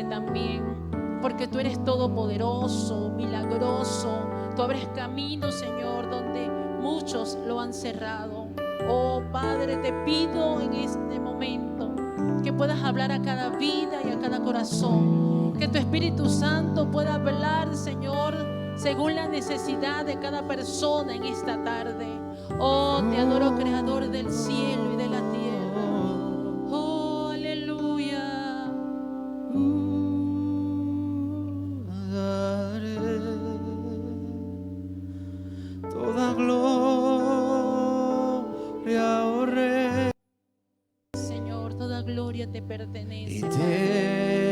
también, porque tú eres todopoderoso, milagroso. Tú abres caminos, Señor, donde muchos lo han cerrado. Oh Padre, te pido en este momento que puedas hablar a cada vida y a cada corazón, que tu Espíritu Santo pueda hablar, Señor, según la necesidad de cada persona en esta tarde. Oh, te adoro, Creador del cielo y de la tierra. Oh, aleluya. Daré toda gloria, oh Rey, Señor, toda gloria te y pertenece. te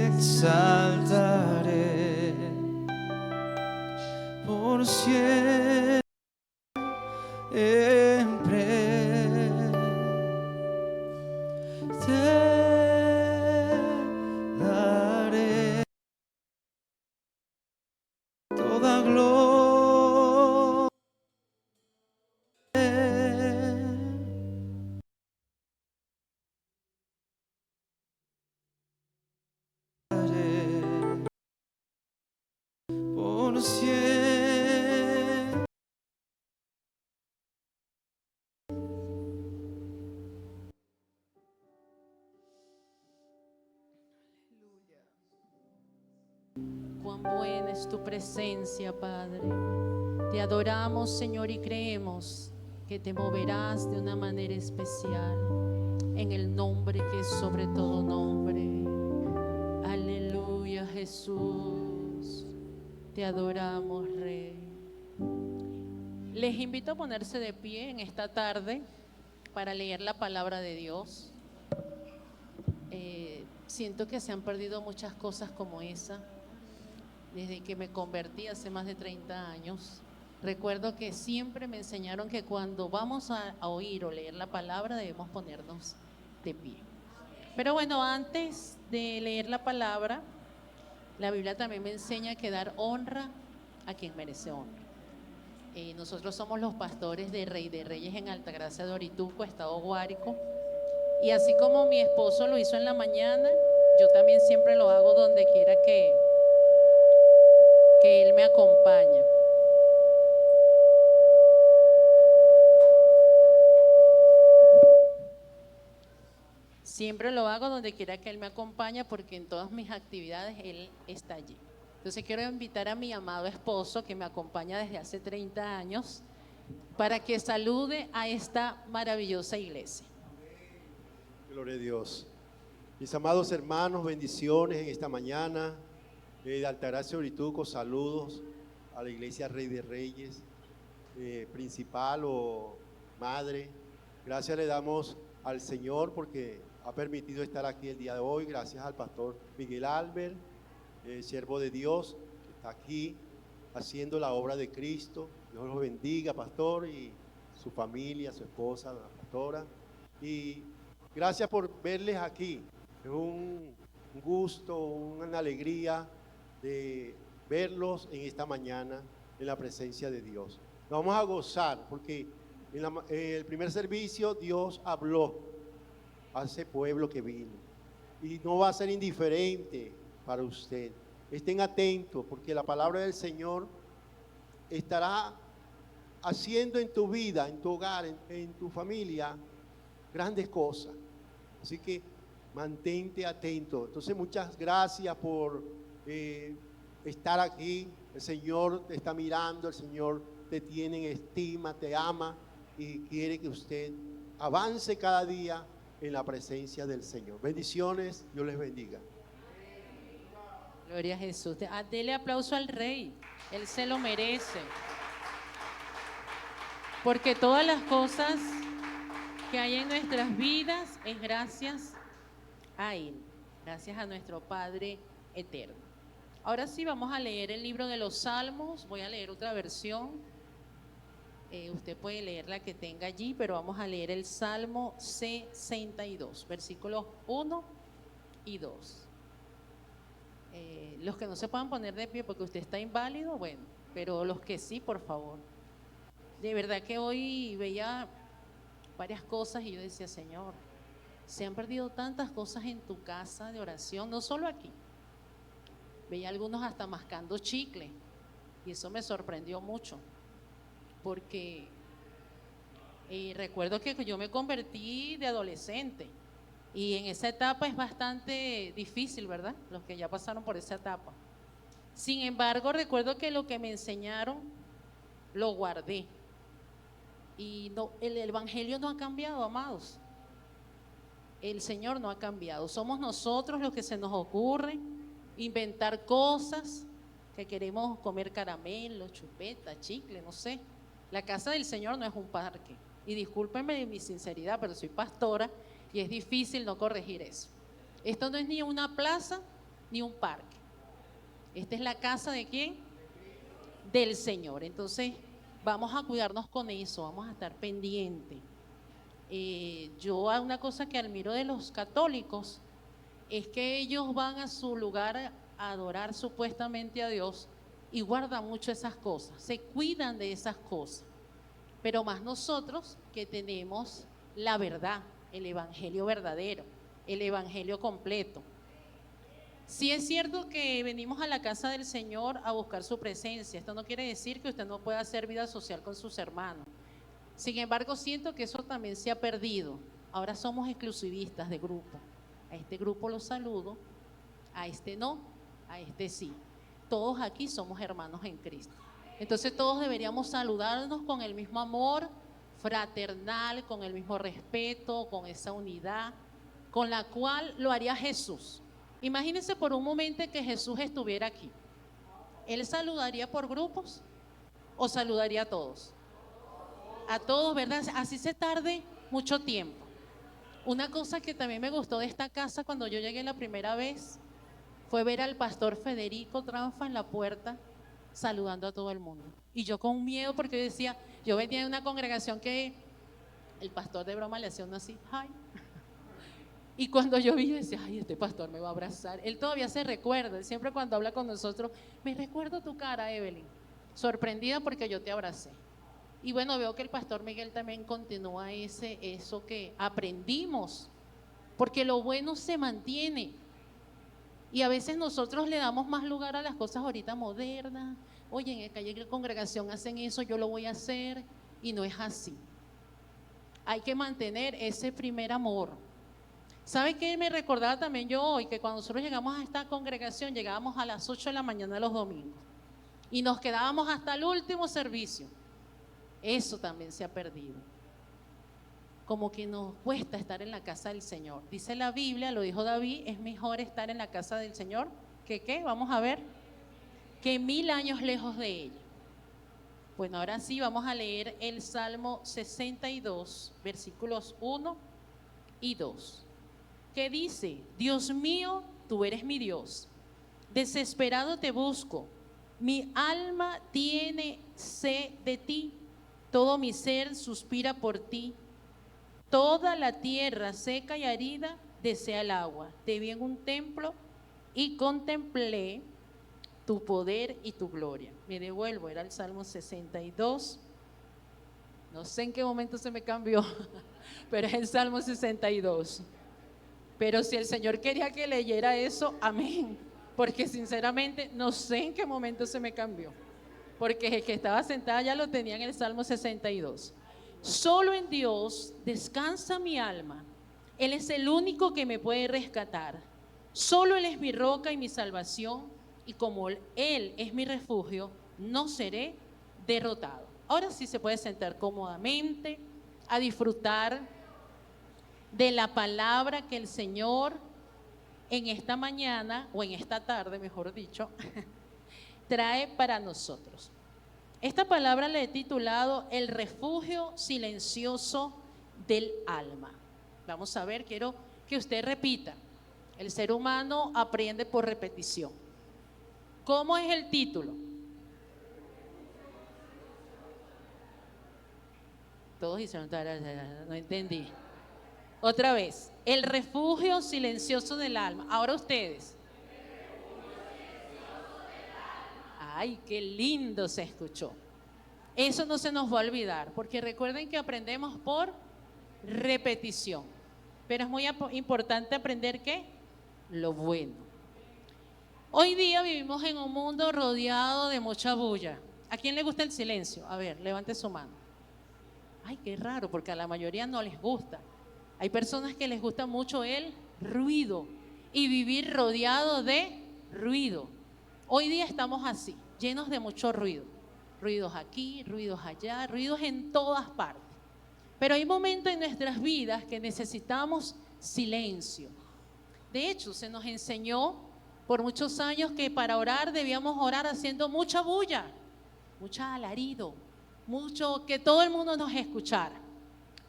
exaltaré por siempre. Te daré toda gloria. Por siempre. Cuán buena es tu presencia, Padre. Te adoramos, Señor, y creemos que te moverás de una manera especial en el nombre que es sobre todo nombre. Aleluya, Jesús. Te adoramos, Rey. Les invito a ponerse de pie en esta tarde para leer la palabra de Dios. Siento que se han perdido muchas cosas como esa. Desde que me convertí hace más de 30 años, recuerdo que siempre me enseñaron que cuando vamos a oír o leer la palabra debemos ponernos de pie. Pero bueno, antes de leer la palabra, la Biblia también me enseña que dar honra a quien merece honra. Nosotros somos los pastores de Rey de Reyes en Altagracia de Orituco, Estado Guárico. Y así como mi esposo lo hizo en la mañana, yo también siempre lo hago donde quiera que Él me acompaña. Siempre lo hago donde quiera que Él me acompañe, porque en todas mis actividades Él está allí. Entonces quiero invitar a mi amado esposo, que me acompaña desde hace 30 años, para que salude a esta maravillosa iglesia. Gloria a Dios. Mis amados hermanos, bendiciones en esta mañana. De Altagracia Orituco, saludos a la iglesia Rey de Reyes, principal o madre. Gracias le damos al Señor porque ha permitido estar aquí el día de hoy. Gracias al pastor Miguel Albert, siervo de Dios, que está aquí haciendo la obra de Cristo. Dios los bendiga, pastor, y su familia, su esposa, la pastora. Y gracias por verles aquí. Es un gusto, una alegría de verlos en esta mañana en la presencia de Dios. Nos vamos a gozar porque en el primer servicio Dios habló a ese pueblo que vino y no va a ser indiferente para usted. Estén atentos porque la palabra del Señor estará haciendo en tu vida, en tu hogar, en tu familia grandes cosas. Así que mantente atento. Entonces, muchas gracias por estar aquí. El Señor te está mirando, el Señor te tiene en estima, te ama y quiere que usted avance cada día en la presencia del Señor. Bendiciones, Dios les bendiga. Gloria a Jesús. Dele aplauso al Rey. Él se lo merece. Porque todas las cosas que hay en nuestras vidas es gracias a Él, gracias a nuestro Padre eterno. Ahora sí vamos a leer el libro de los Salmos. Voy a leer otra versión. Usted puede leer la que tenga allí, pero vamos a leer el Salmo 62, versículos 1 y 2. Los que no se puedan poner de pie porque usted está inválido, bueno, pero los que sí, por favor. De verdad que hoy veía varias cosas y yo decía, Señor, Se han perdido tantas cosas en tu casa de oración, no solo aquí. Veía algunos hasta mascando chicle y eso me sorprendió mucho, porque recuerdo que yo me convertí de adolescente y en esa etapa es bastante difícil, ¿verdad? Los que ya pasaron por esa etapa. Sin embargo, recuerdo que lo que me enseñaron lo guardé. Y no, el evangelio no ha cambiado, amados. El Señor no ha cambiado. Somos nosotros los que se nos ocurre inventar cosas, que queremos comer caramelo, chupeta, chicle, no sé. La casa del Señor no es un parque. Y discúlpenme mi sinceridad, pero soy pastora y es difícil no corregir eso. Esto no es ni una plaza ni un parque. Esta es la casa ¿de quién? Del Señor. Entonces, vamos a cuidarnos con eso, vamos a estar pendientes. Yo una cosa que admiro de los católicos es que ellos van a su lugar a adorar supuestamente a Dios y guardan mucho esas cosas, se cuidan de esas cosas, pero más nosotros que tenemos la verdad, el evangelio verdadero, el evangelio completo. Sí es cierto que venimos a la casa del Señor a buscar su presencia. Esto no quiere decir que usted no pueda hacer vida social con sus hermanos. Sin embargo, siento que eso también se ha perdido. Ahora somos exclusivistas de grupo. A este grupo los saludo, a este no, a este sí. Todos aquí somos hermanos en Cristo. Entonces todos deberíamos saludarnos con el mismo amor fraternal, con el mismo respeto, con esa unidad, con la cual lo haría Jesús. Imagínense por un momento que Jesús estuviera aquí. ¿Él saludaría por grupos o saludaría a todos? A todos, ¿verdad? Así se tarde mucho tiempo. Una cosa que también me gustó de esta casa cuando yo llegué la primera vez fue ver al pastor Federico Tranfa en la puerta saludando a todo el mundo. Y yo con miedo porque yo decía, yo venía de una congregación que el pastor de broma le hacía uno así, ¡ay! Y cuando yo vi, yo decía, ay, este pastor me va a abrazar. Él todavía se recuerda, él siempre cuando habla con nosotros, me recuerdo tu cara, Evelyn, sorprendida porque yo te abracé. Y bueno, veo que el pastor Miguel también continúa eso que aprendimos, porque lo bueno se mantiene. Y a veces nosotros le damos más lugar a las cosas ahorita modernas. Oye, en el calle de la congregación hacen eso, yo lo voy a hacer, y no es así. Hay que mantener ese primer amor. ¿Sabe qué me recordaba también yo hoy? Que cuando nosotros llegamos a esta congregación, llegábamos a las 8 de la mañana los domingos y nos quedábamos hasta el último servicio. Eso también se ha perdido. Como que nos cuesta estar en la casa del Señor. Dice la Biblia, lo dijo David, es mejor estar en la casa del Señor que ¿qué? Vamos a ver, que 1000 años lejos de ella. Bueno, ahora sí vamos a leer el Salmo 62, versículos 1 y 2. Que dice, Dios mío, tú eres mi Dios, desesperado te busco, mi alma tiene sed de ti, todo mi ser suspira por ti, toda la tierra seca y árida desea el agua. Te vi en un templo y contemplé tu poder y tu gloria. Me devuelvo, era el Salmo 62, no sé en qué momento se me cambió, pero es el Salmo 62. Pero si el Señor quería que leyera eso, amén. Porque sinceramente no sé en qué momento se me cambió. Porque el que estaba sentada ya lo tenía en el Salmo 62. Solo en Dios descansa mi alma. Él es el único que me puede rescatar. Solo Él es mi roca y mi salvación. Y como Él es mi refugio, no seré derrotado. Ahora sí se puede sentar cómodamente a disfrutar de la palabra que el Señor en esta mañana, o en esta tarde, mejor dicho, trae para nosotros. Esta palabra le he titulado El refugio silencioso del alma. Vamos a ver, quiero que usted repita. El ser humano aprende por repetición. ¿Cómo es el título? Todos hicieron, no entendí. Otra vez, el refugio silencioso del alma. Ahora ustedes. Ay, qué lindo se escuchó. Eso no se nos va a olvidar, porque recuerden que aprendemos por repetición. pero es muy importante aprender ¿qué? Lo bueno. Hoy día vivimos en un mundo rodeado de mucha bulla. ¿A quién le gusta el silencio? A ver, levante su mano. Ay, qué raro, porque a la mayoría no les gusta. Hay personas que les gusta mucho el ruido y vivir rodeado de ruido. Hoy día estamos así, llenos de mucho ruido. Ruidos aquí, ruidos allá, ruidos en todas partes. Pero hay momentos en nuestras vidas que necesitamos silencio. De hecho, se nos enseñó por muchos años que para orar debíamos orar haciendo mucha bulla, mucha alarido, mucho que todo el mundo nos escuchara.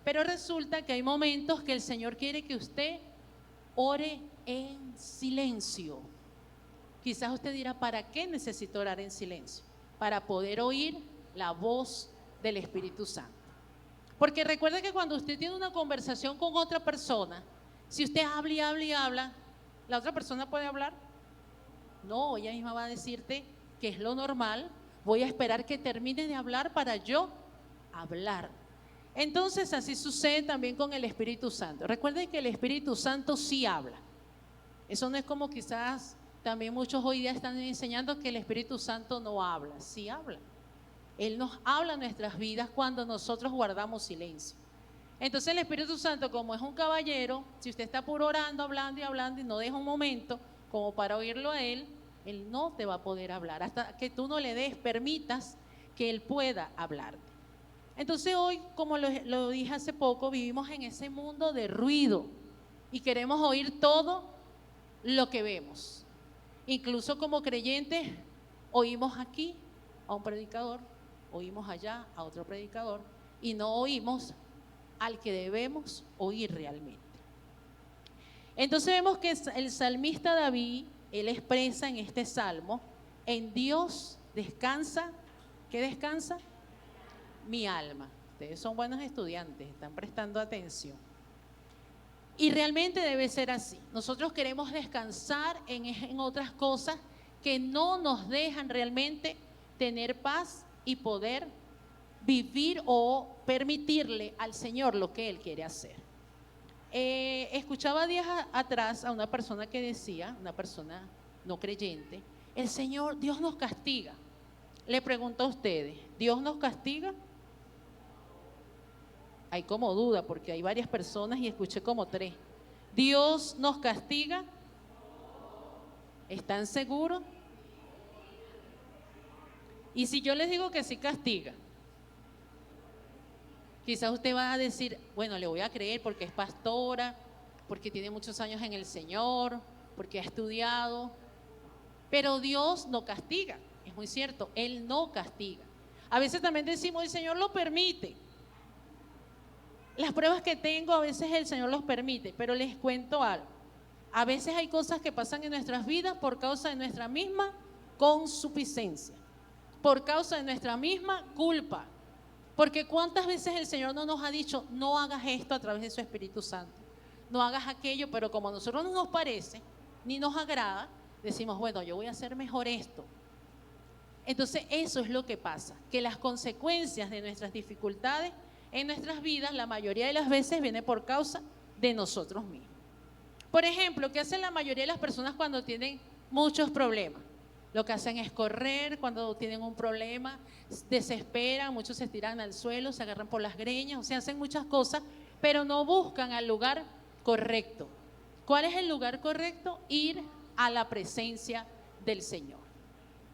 Pero resulta que hay momentos que el Señor quiere que usted ore en silencio. Quizás usted dirá, ¿para qué necesito orar en silencio? Para poder oír la voz del Espíritu Santo. Porque recuerde que cuando usted tiene una conversación con otra persona, si usted habla y habla y habla, ¿la otra persona puede hablar? No, ella misma va a decirte que es lo normal, voy a esperar que termine de hablar para yo hablar. Entonces así sucede también con el Espíritu Santo. Recuerden que el Espíritu Santo sí habla. Eso no es como quizás también muchos hoy día están enseñando que el Espíritu Santo no habla. Sí habla. Él nos habla en nuestras vidas cuando nosotros guardamos silencio. Entonces el Espíritu Santo, como es un caballero, si usted está puro orando, hablando y hablando y no deja un momento como para oírlo a Él, Él no te va a poder hablar hasta que tú no le permitas que Él pueda hablarte. Entonces hoy, como lo dije hace poco, vivimos en ese mundo de ruido y queremos oír todo lo que vemos. Incluso como creyentes, oímos aquí a un predicador, oímos allá a otro predicador y no oímos al que debemos oír realmente. Entonces vemos que el salmista David, él expresa en este salmo, en Dios descansa, ¿qué descansa? Mi alma. Ustedes son buenos estudiantes, están prestando atención. Y realmente debe ser así. Nosotros queremos descansar en otras cosas que no nos dejan realmente tener paz y poder vivir o permitirle al Señor lo que Él quiere hacer. Escuchaba días atrás a una persona que decía, una persona no creyente, el Señor, Dios nos castiga. Le pregunto a ustedes, ¿Dios nos castiga? Hay como duda porque hay varias personas y escuché como 3. ¿Dios nos castiga? ¿Están seguros? Y si yo les digo que sí castiga, quizás usted va a decir, bueno, le voy a creer porque es pastora, porque tiene muchos años en el Señor, porque ha estudiado. Pero Dios no castiga, es muy cierto, Él no castiga. A veces también decimos, el Señor lo permite. Las pruebas que tengo a veces el Señor los permite, pero les cuento algo. A veces hay cosas que pasan en nuestras vidas por causa de nuestra misma consuficiencia, por causa de nuestra misma culpa. Porque cuántas veces el Señor no nos ha dicho, no hagas esto a través de su Espíritu Santo, no hagas aquello, pero como a nosotros no nos parece, ni nos agrada, decimos, bueno, yo voy a hacer mejor esto. Entonces eso es lo que pasa, que las consecuencias de nuestras dificultades en nuestras vidas, la mayoría de las veces viene por causa de nosotros mismos. Por ejemplo, ¿qué hacen la mayoría de las personas cuando tienen muchos problemas? Lo que hacen es correr cuando tienen un problema, desesperan, muchos se tiran al suelo, se agarran por las greñas, o sea, hacen muchas cosas, pero no buscan al lugar correcto. ¿Cuál es el lugar correcto? Ir a la presencia del Señor.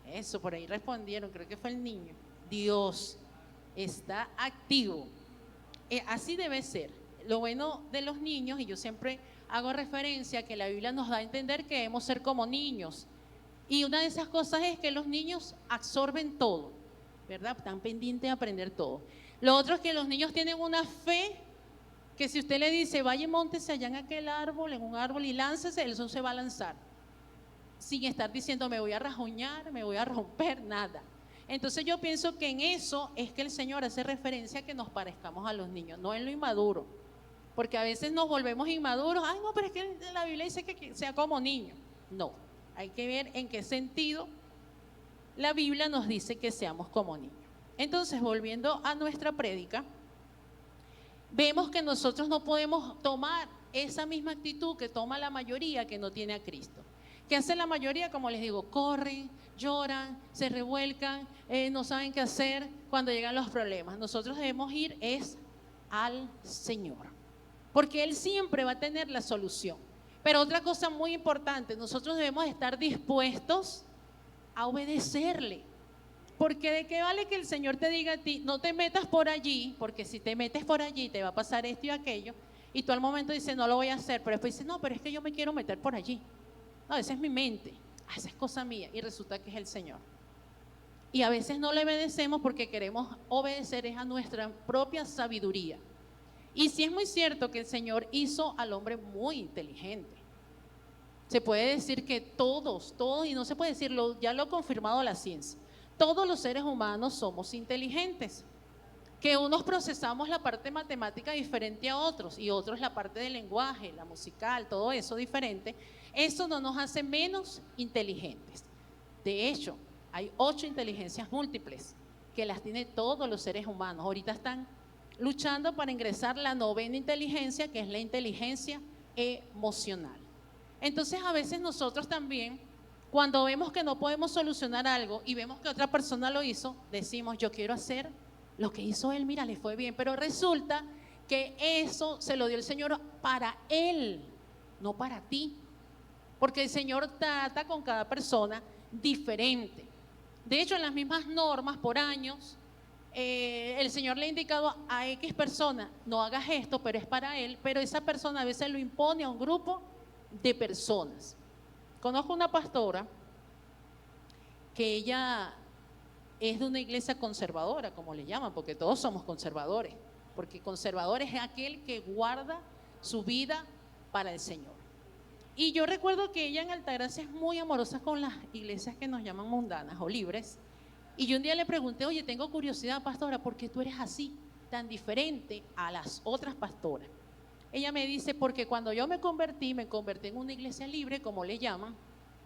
Eso, por ahí respondieron, creo que fue el niño. Dios está activo. Así debe ser. Lo bueno de los niños, y yo siempre hago referencia a que la Biblia nos da a entender que debemos ser como niños. Y una de esas cosas es que los niños absorben todo, ¿verdad? Están pendientes de aprender todo. Lo otro es que los niños tienen una fe que si usted le dice, vaya y móntese allá en aquel árbol, en un árbol y láncese, él se va a lanzar. Sin estar diciendo, me voy a rajuñar, me voy a romper, nada. Entonces yo pienso que en eso es que el Señor hace referencia a que nos parezcamos a los niños, no en lo inmaduro. Porque a veces nos volvemos inmaduros, ay no, pero es que la Biblia dice que sea como niño. No, hay que ver en qué sentido la Biblia nos dice que seamos como niños. Entonces, volviendo a nuestra prédica, vemos que nosotros no podemos tomar esa misma actitud que toma la mayoría que no tiene a Cristo. ¿Qué hace la mayoría? Como les digo, corren, lloran, se revuelcan, no saben qué hacer cuando llegan los problemas. Nosotros debemos ir es al Señor, porque Él siempre va a tener la solución. Pero otra cosa muy importante, nosotros debemos estar dispuestos a obedecerle. Porque de qué vale que el Señor te diga a ti, no te metas por allí, porque si te metes por allí te va a pasar esto y aquello, y tú al momento dices, no lo voy a hacer, pero después dices, no, pero es que yo me quiero meter por allí. No, esa es mi mente, esa es cosa mía, y resulta que es el Señor. Y a veces no le obedecemos porque queremos obedecer es a nuestra propia sabiduría. Y sí es muy cierto que el Señor hizo al hombre muy inteligente. Se puede decir que todos, y no se puede decirlo, ya lo ha confirmado la ciencia, todos los seres humanos somos inteligentes. Que unos procesamos la parte matemática diferente a otros y otros la parte del lenguaje, la musical, todo eso diferente. Eso no nos hace menos inteligentes. De hecho, hay 8 inteligencias múltiples que las tiene todos los seres humanos. Ahorita están luchando para ingresar la 9ª inteligencia, que es la inteligencia emocional. Entonces, a veces nosotros también, cuando vemos que no podemos solucionar algo y vemos que otra persona lo hizo, decimos, yo quiero hacer lo que hizo él, mira, le fue bien, pero resulta que eso se lo dio el Señor para él, no para ti, porque el Señor trata con cada persona diferente. De hecho, en las mismas normas por años, el Señor le ha indicado a X persona, no hagas esto, pero es para él, pero esa persona a veces lo impone a un grupo de personas. Conozco una pastora que ella es de una iglesia conservadora, como le llaman, porque todos somos conservadores, porque conservador es aquel que guarda su vida para el Señor. Y yo recuerdo que ella en Altagracia es muy amorosa con las iglesias que nos llaman mundanas o libres, y yo un día le pregunté, oye, tengo curiosidad, pastora, ¿por qué tú eres así, tan diferente a las otras pastoras? Ella me dice, porque cuando yo me convertí en una iglesia libre, como le llaman,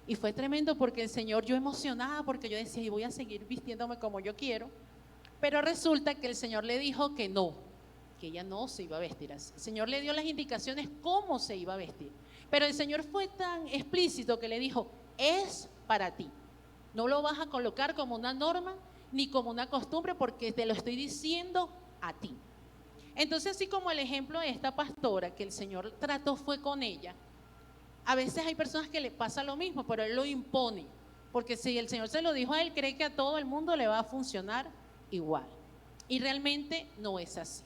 y fue tremendo porque el Señor, yo emocionada, porque yo decía, y voy a seguir vistiéndome como yo quiero, pero resulta que el Señor le dijo que no, que ella no se iba a vestir así. El Señor le dio las indicaciones cómo se iba a vestir, pero el Señor fue tan explícito que le dijo, es para ti, no lo vas a colocar como una norma ni como una costumbre, porque te lo estoy diciendo a ti. Entonces, así como el ejemplo de esta pastora, que el Señor trató fue con ella, a veces hay personas que le pasa lo mismo, pero Él lo impone, porque si el Señor se lo dijo a él, cree que a todo el mundo le va a funcionar igual, y realmente no es así.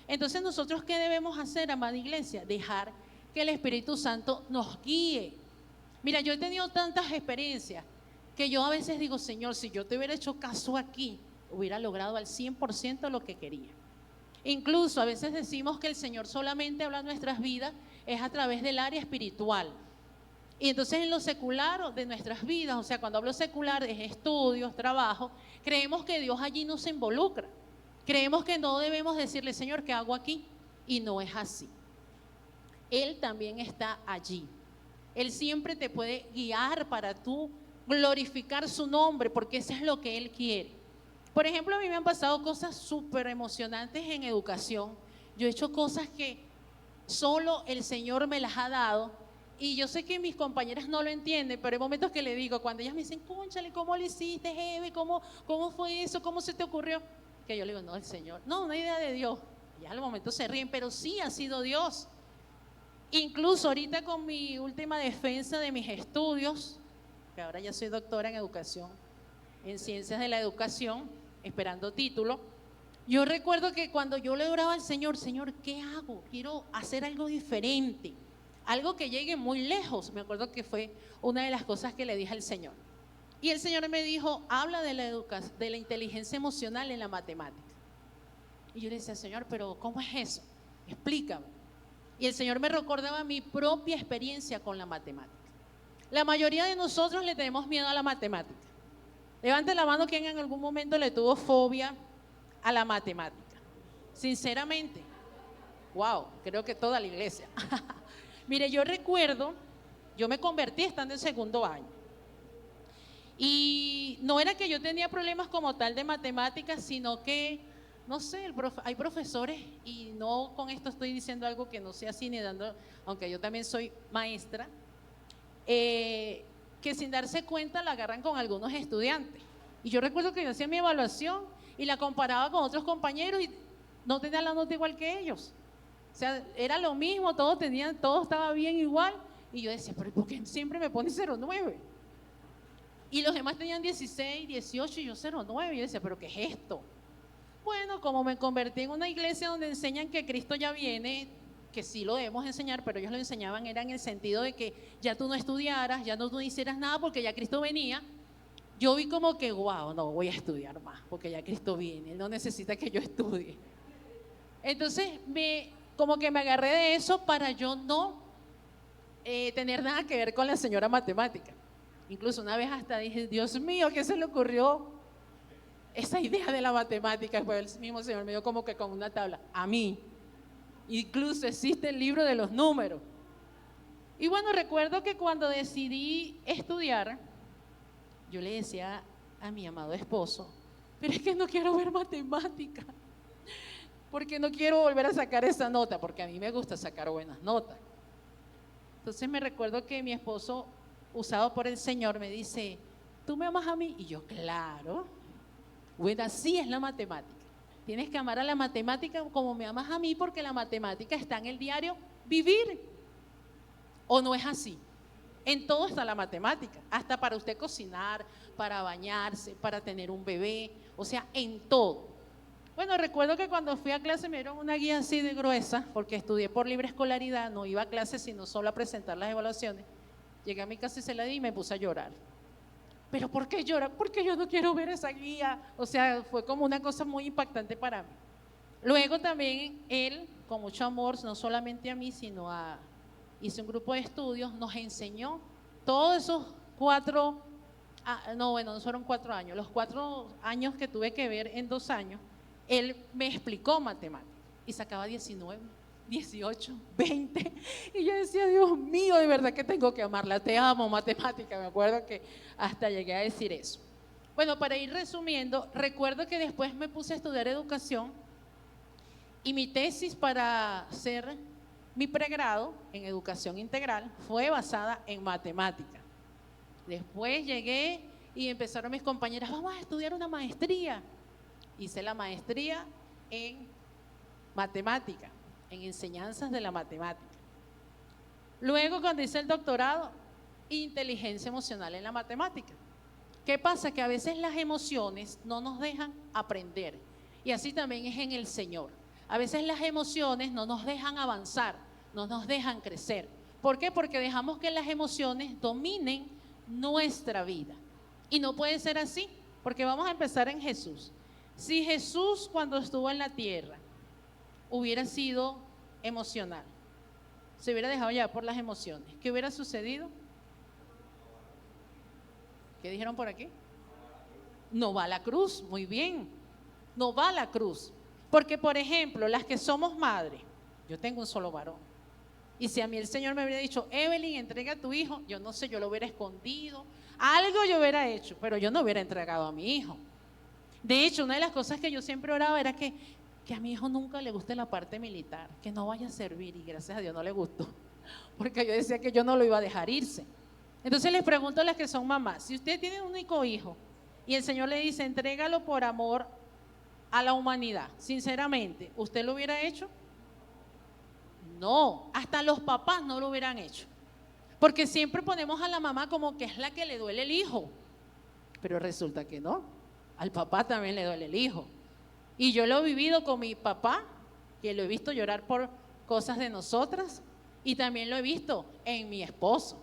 Entonces, nosotros, ¿qué debemos hacer, amada iglesia? Dejar que el Espíritu Santo nos guíe. Mira, yo he tenido tantas experiencias que yo a veces digo, Señor, si yo te hubiera hecho caso aquí, hubiera logrado al 100% lo que quería. Incluso a veces decimos que el Señor solamente habla en nuestras vidas es a través del área espiritual. Y entonces en lo secular de nuestras vidas, o sea, cuando hablo secular es estudios, trabajo, creemos que Dios allí no se involucra. Creemos que no debemos decirle, Señor, ¿qué hago aquí? Y no es así. Él también está allí. Él siempre te puede guiar para tú glorificar su nombre, porque eso es lo que Él quiere. Por ejemplo, a mí me han pasado cosas súper emocionantes en educación. Yo he hecho cosas que solo el Señor me las ha dado, y yo sé que mis compañeras no lo entienden, pero hay momentos que le digo, cuando ellas me dicen, cónchale, ¿cómo lo hiciste, Eve? ¿Cómo fue eso? ¿Cómo se te ocurrió? Que yo le digo, no, el Señor, no, una idea de Dios. Y al momento se ríen, pero sí ha sido Dios. Incluso ahorita con mi última defensa de mis estudios, que ahora ya soy doctora en educación, en ciencias de la educación, esperando título, yo recuerdo que cuando yo le oraba al Señor, Señor, ¿qué hago? Quiero hacer algo diferente, algo que llegue muy lejos. Me acuerdo que fue una de las cosas que le dije al Señor. Y el Señor me dijo, habla de la inteligencia emocional en la matemática. Y yo le decía, Señor, pero ¿cómo es eso? Explícame. Y el Señor me recordaba mi propia experiencia con la matemática. La mayoría de nosotros le tenemos miedo a la matemática. Levante la mano quien en algún momento le tuvo fobia a la matemática. Sinceramente, wow, creo que toda la iglesia. Mire, yo recuerdo, yo me convertí estando en segundo año. Y no era que yo tenía problemas como tal de matemáticas, sino que no sé, hay profesores, y no con esto estoy diciendo algo que no sea así, ni dando, aunque yo también soy maestra, que sin darse cuenta la agarran con algunos estudiantes. Y yo recuerdo que yo hacía mi evaluación y la comparaba con otros compañeros y no tenía la nota igual que ellos. O sea, era lo mismo, todo estaba bien igual. Y yo decía, pero ¿por qué siempre me pone 0,9? Y los demás tenían 16, 18 y yo 0,9. Y yo decía, pero ¿qué es esto? Bueno, como me convertí en una iglesia donde enseñan que Cristo ya viene, que sí lo debemos enseñar, pero ellos lo enseñaban era en el sentido de que ya tú no estudiaras, ya no tú hicieras nada porque ya Cristo venía. Yo vi como que, wow, no voy a estudiar más porque ya Cristo viene, Él no necesita que yo estudie. Entonces, como que me agarré de eso para yo no tener nada que ver con la señora matemática. Incluso una vez hasta dije, Dios mío, ¿qué se le ocurrió esa idea de la matemática? Después el mismo Señor me dio como que con una tabla, a mí. Incluso existe el libro de los números. Y bueno, recuerdo que cuando decidí estudiar, yo le decía a mi amado esposo, pero es que no quiero ver matemática, porque no quiero volver a sacar esa nota, porque a mí me gusta sacar buenas notas. Entonces me recuerdo que mi esposo, usado por el Señor, me dice, ¿tú me amas a mí? Y yo, claro. Bueno, así es la matemática. Tienes que amar a la matemática como me amas a mí, porque la matemática está en el diario vivir. ¿O no es así? En todo está la matemática, hasta para usted cocinar, para bañarse, para tener un bebé, o sea, en todo. Bueno, recuerdo que cuando fui a clase me dieron una guía así de gruesa, porque estudié por libre escolaridad, no iba a clase sino solo a presentar las evaluaciones. Llegué a mi casa y se la di y me puse a llorar. ¿Pero por qué llorar? Porque yo no quiero ver esa guía. O sea, fue como una cosa muy impactante para mí. Luego también él, con mucho amor, no solamente a mí, sino hizo un grupo de estudios, nos enseñó todos esos no fueron 4 años, los 4 años que tuve que ver en 2 años, él me explicó matemáticas y sacaba 19, 18, 20 y yo decía, Dios mío, de verdad que tengo que amarla, te amo matemática. Me acuerdo que hasta llegué a decir eso. Bueno, para ir resumiendo, recuerdo que después me puse a estudiar educación y mi tesis para hacer mi pregrado en educación integral fue basada en matemática. Después llegué y empezaron mis compañeras, vamos a estudiar una maestría. Hice la maestría en matemática, en enseñanzas de la matemática. Luego, cuando hice el doctorado, inteligencia emocional en la matemática. ¿Qué pasa? Que a veces las emociones no nos dejan aprender, y así también es en el Señor. A veces las emociones no nos dejan avanzar, no nos dejan crecer. ¿Por qué? Porque dejamos que las emociones dominen nuestra vida. Y no puede ser así, porque vamos a empezar en Jesús. Si Jesús, cuando estuvo en la tierra, hubiera sido emocional, se hubiera dejado llevar por las emociones, ¿qué hubiera sucedido? ¿Qué dijeron por aquí? No va a la cruz, muy bien, no va a la cruz. Porque, por ejemplo, las que somos madres, yo tengo un solo varón, y si a mí el Señor me hubiera dicho, Evelyn, entrega a tu hijo, yo no sé, yo lo hubiera escondido, algo yo hubiera hecho, pero yo no hubiera entregado a mi hijo. De hecho, una de las cosas que yo siempre oraba era que a mi hijo nunca le guste la parte militar, que no vaya a servir, y gracias a Dios no le gustó, porque yo decía que yo no lo iba a dejar irse. Entonces les pregunto a las que son mamás, si usted tiene un único hijo y el Señor le dice, entrégalo por amor a la humanidad, sinceramente, ¿usted lo hubiera hecho? No, hasta los papás no lo hubieran hecho, porque siempre ponemos a la mamá como que es la que le duele el hijo, pero resulta que no, al papá también le duele el hijo. Y yo lo he vivido con mi papá, que lo he visto llorar por cosas de nosotras, y también lo he visto en mi esposo.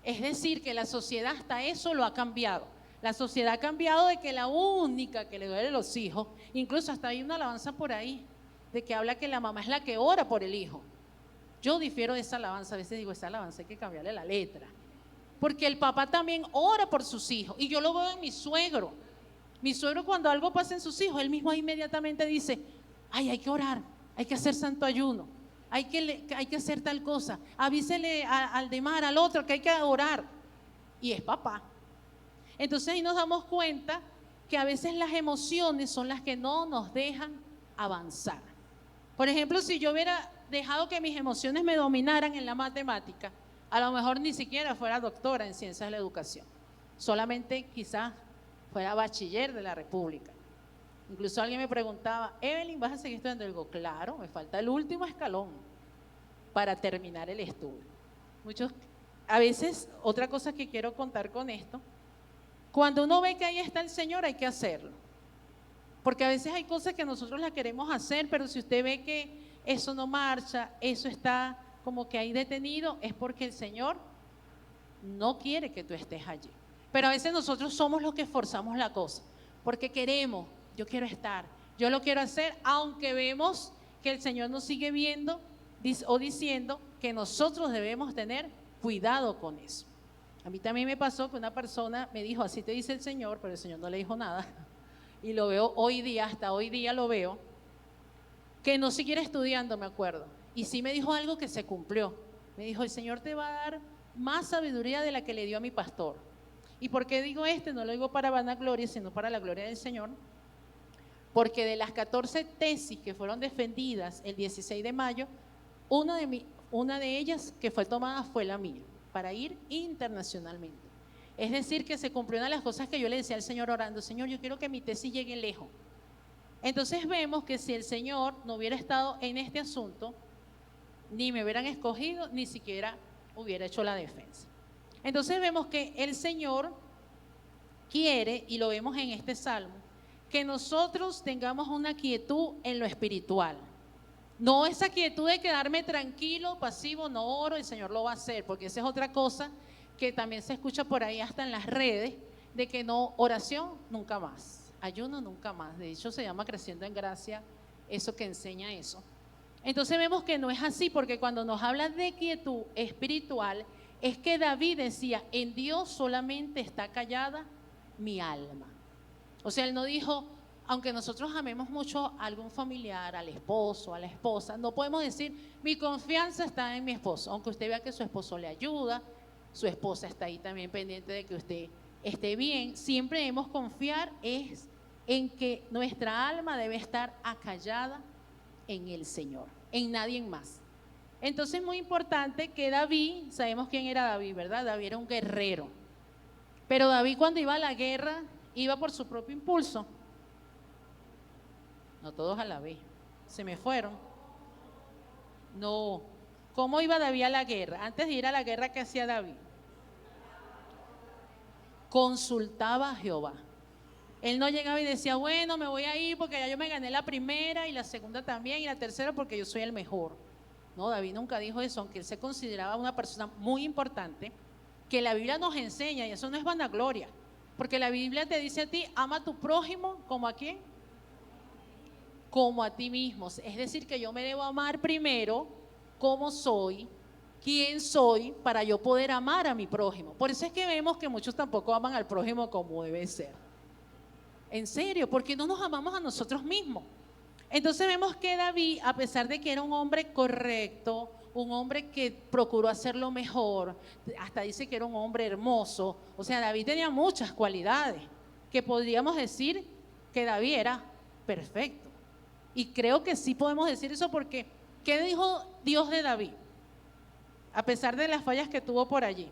Es decir, que la sociedad hasta eso lo ha cambiado. La sociedad ha cambiado de que la única que le duele los hijos, incluso hasta hay una alabanza por ahí, de que habla que la mamá es la que ora por el hijo. Yo difiero de esa alabanza, a veces digo, esa alabanza hay que cambiarle la letra, porque el papá también ora por sus hijos, y yo lo veo en mi suegro. Mi suegro, cuando algo pasa en sus hijos, él mismo inmediatamente dice, ay, hay que orar, hay que hacer santo ayuno, hay que hacer tal cosa, avísele al demás, al otro, que hay que orar. Y es papá. Entonces ahí nos damos cuenta que a veces las emociones son las que no nos dejan avanzar. Por ejemplo, si yo hubiera dejado que mis emociones me dominaran en la matemática, a lo mejor ni siquiera fuera doctora en ciencias de la educación, solamente quizás fuera bachiller de la República. Incluso alguien me preguntaba, Evelyn, ¿vas a seguir estudiando? Y digo, claro, me falta el último escalón para terminar el estudio. A veces, otra cosa que quiero contar con esto, cuando uno ve que ahí está el Señor, hay que hacerlo. Porque a veces hay cosas que nosotros las queremos hacer, pero si usted ve que eso no marcha, eso está como que ahí detenido, es porque el Señor no quiere que tú estés allí. Pero a veces nosotros somos los que forzamos la cosa, porque queremos, yo quiero estar, yo lo quiero hacer, aunque vemos que el Señor nos sigue viendo o diciendo que nosotros debemos tener cuidado con eso. A mí también me pasó que una persona me dijo, así te dice el Señor, pero el Señor no le dijo nada. Y lo veo hoy día, hasta hoy día lo veo, que no siguiera estudiando, me acuerdo. Y sí me dijo algo que se cumplió. Me dijo, el Señor te va a dar más sabiduría de la que le dio a mi pastor. ¿Y por qué digo esto? No lo digo para vanagloria, sino para la gloria del Señor. Porque de las 14 tesis que fueron defendidas el 16 de mayo, una de ellas que fue tomada fue la mía, para ir internacionalmente. Es decir, que se cumplió una de las cosas que yo le decía al Señor orando, Señor, yo quiero que mi tesis llegue lejos. Entonces vemos que si el Señor no hubiera estado en este asunto, ni me hubieran escogido, ni siquiera hubiera hecho la defensa. Entonces vemos que el Señor quiere, y lo vemos en este salmo, que nosotros tengamos una quietud en lo espiritual. No esa quietud de quedarme tranquilo, pasivo, no oro, el Señor lo va a hacer, porque esa es otra cosa que también se escucha por ahí hasta en las redes, de que no, oración nunca más, ayuno nunca más. De hecho se llama Creciendo en Gracia, eso que enseña eso. Entonces vemos que no es así, porque cuando nos habla de quietud espiritual, es que David decía, en Dios solamente está callada mi alma. O sea, él no dijo, aunque nosotros amemos mucho a algún familiar, al esposo, a la esposa, no podemos decir, mi confianza está en mi esposo, aunque usted vea que su esposo le ayuda, su esposa está ahí también pendiente de que usted esté bien. Siempre debemos confiar es en que nuestra alma debe estar acallada en el Señor, en nadie más. Entonces es muy importante que David, sabemos quién era David, ¿verdad? David era un guerrero, pero David cuando iba a la guerra, iba por su propio impulso. No todos a la vez, se me fueron. No, ¿cómo iba David a la guerra? Antes de ir a la guerra, ¿qué hacía David? Consultaba a Jehová. Él no llegaba y decía, bueno, me voy a ir porque ya yo me gané la primera y la segunda también y la tercera porque yo soy el mejor. No, David nunca dijo eso, aunque él se consideraba una persona muy importante, que la Biblia nos enseña, y eso no es vanagloria, porque la Biblia te dice a ti, ama a tu prójimo como a quién, como a ti mismo. Es decir, que yo me debo amar primero como soy, quién soy, para yo poder amar a mi prójimo. Por eso es que vemos que muchos tampoco aman al prójimo como debe ser. En serio, porque no nos amamos a nosotros mismos. Entonces vemos que David, a pesar de que era un hombre correcto, un hombre que procuró hacerlo mejor, hasta dice que era un hombre hermoso, o sea, David tenía muchas cualidades, que podríamos decir que David era perfecto. Y creo que sí podemos decir eso porque, ¿qué dijo Dios de David? A pesar de las fallas que tuvo por allí.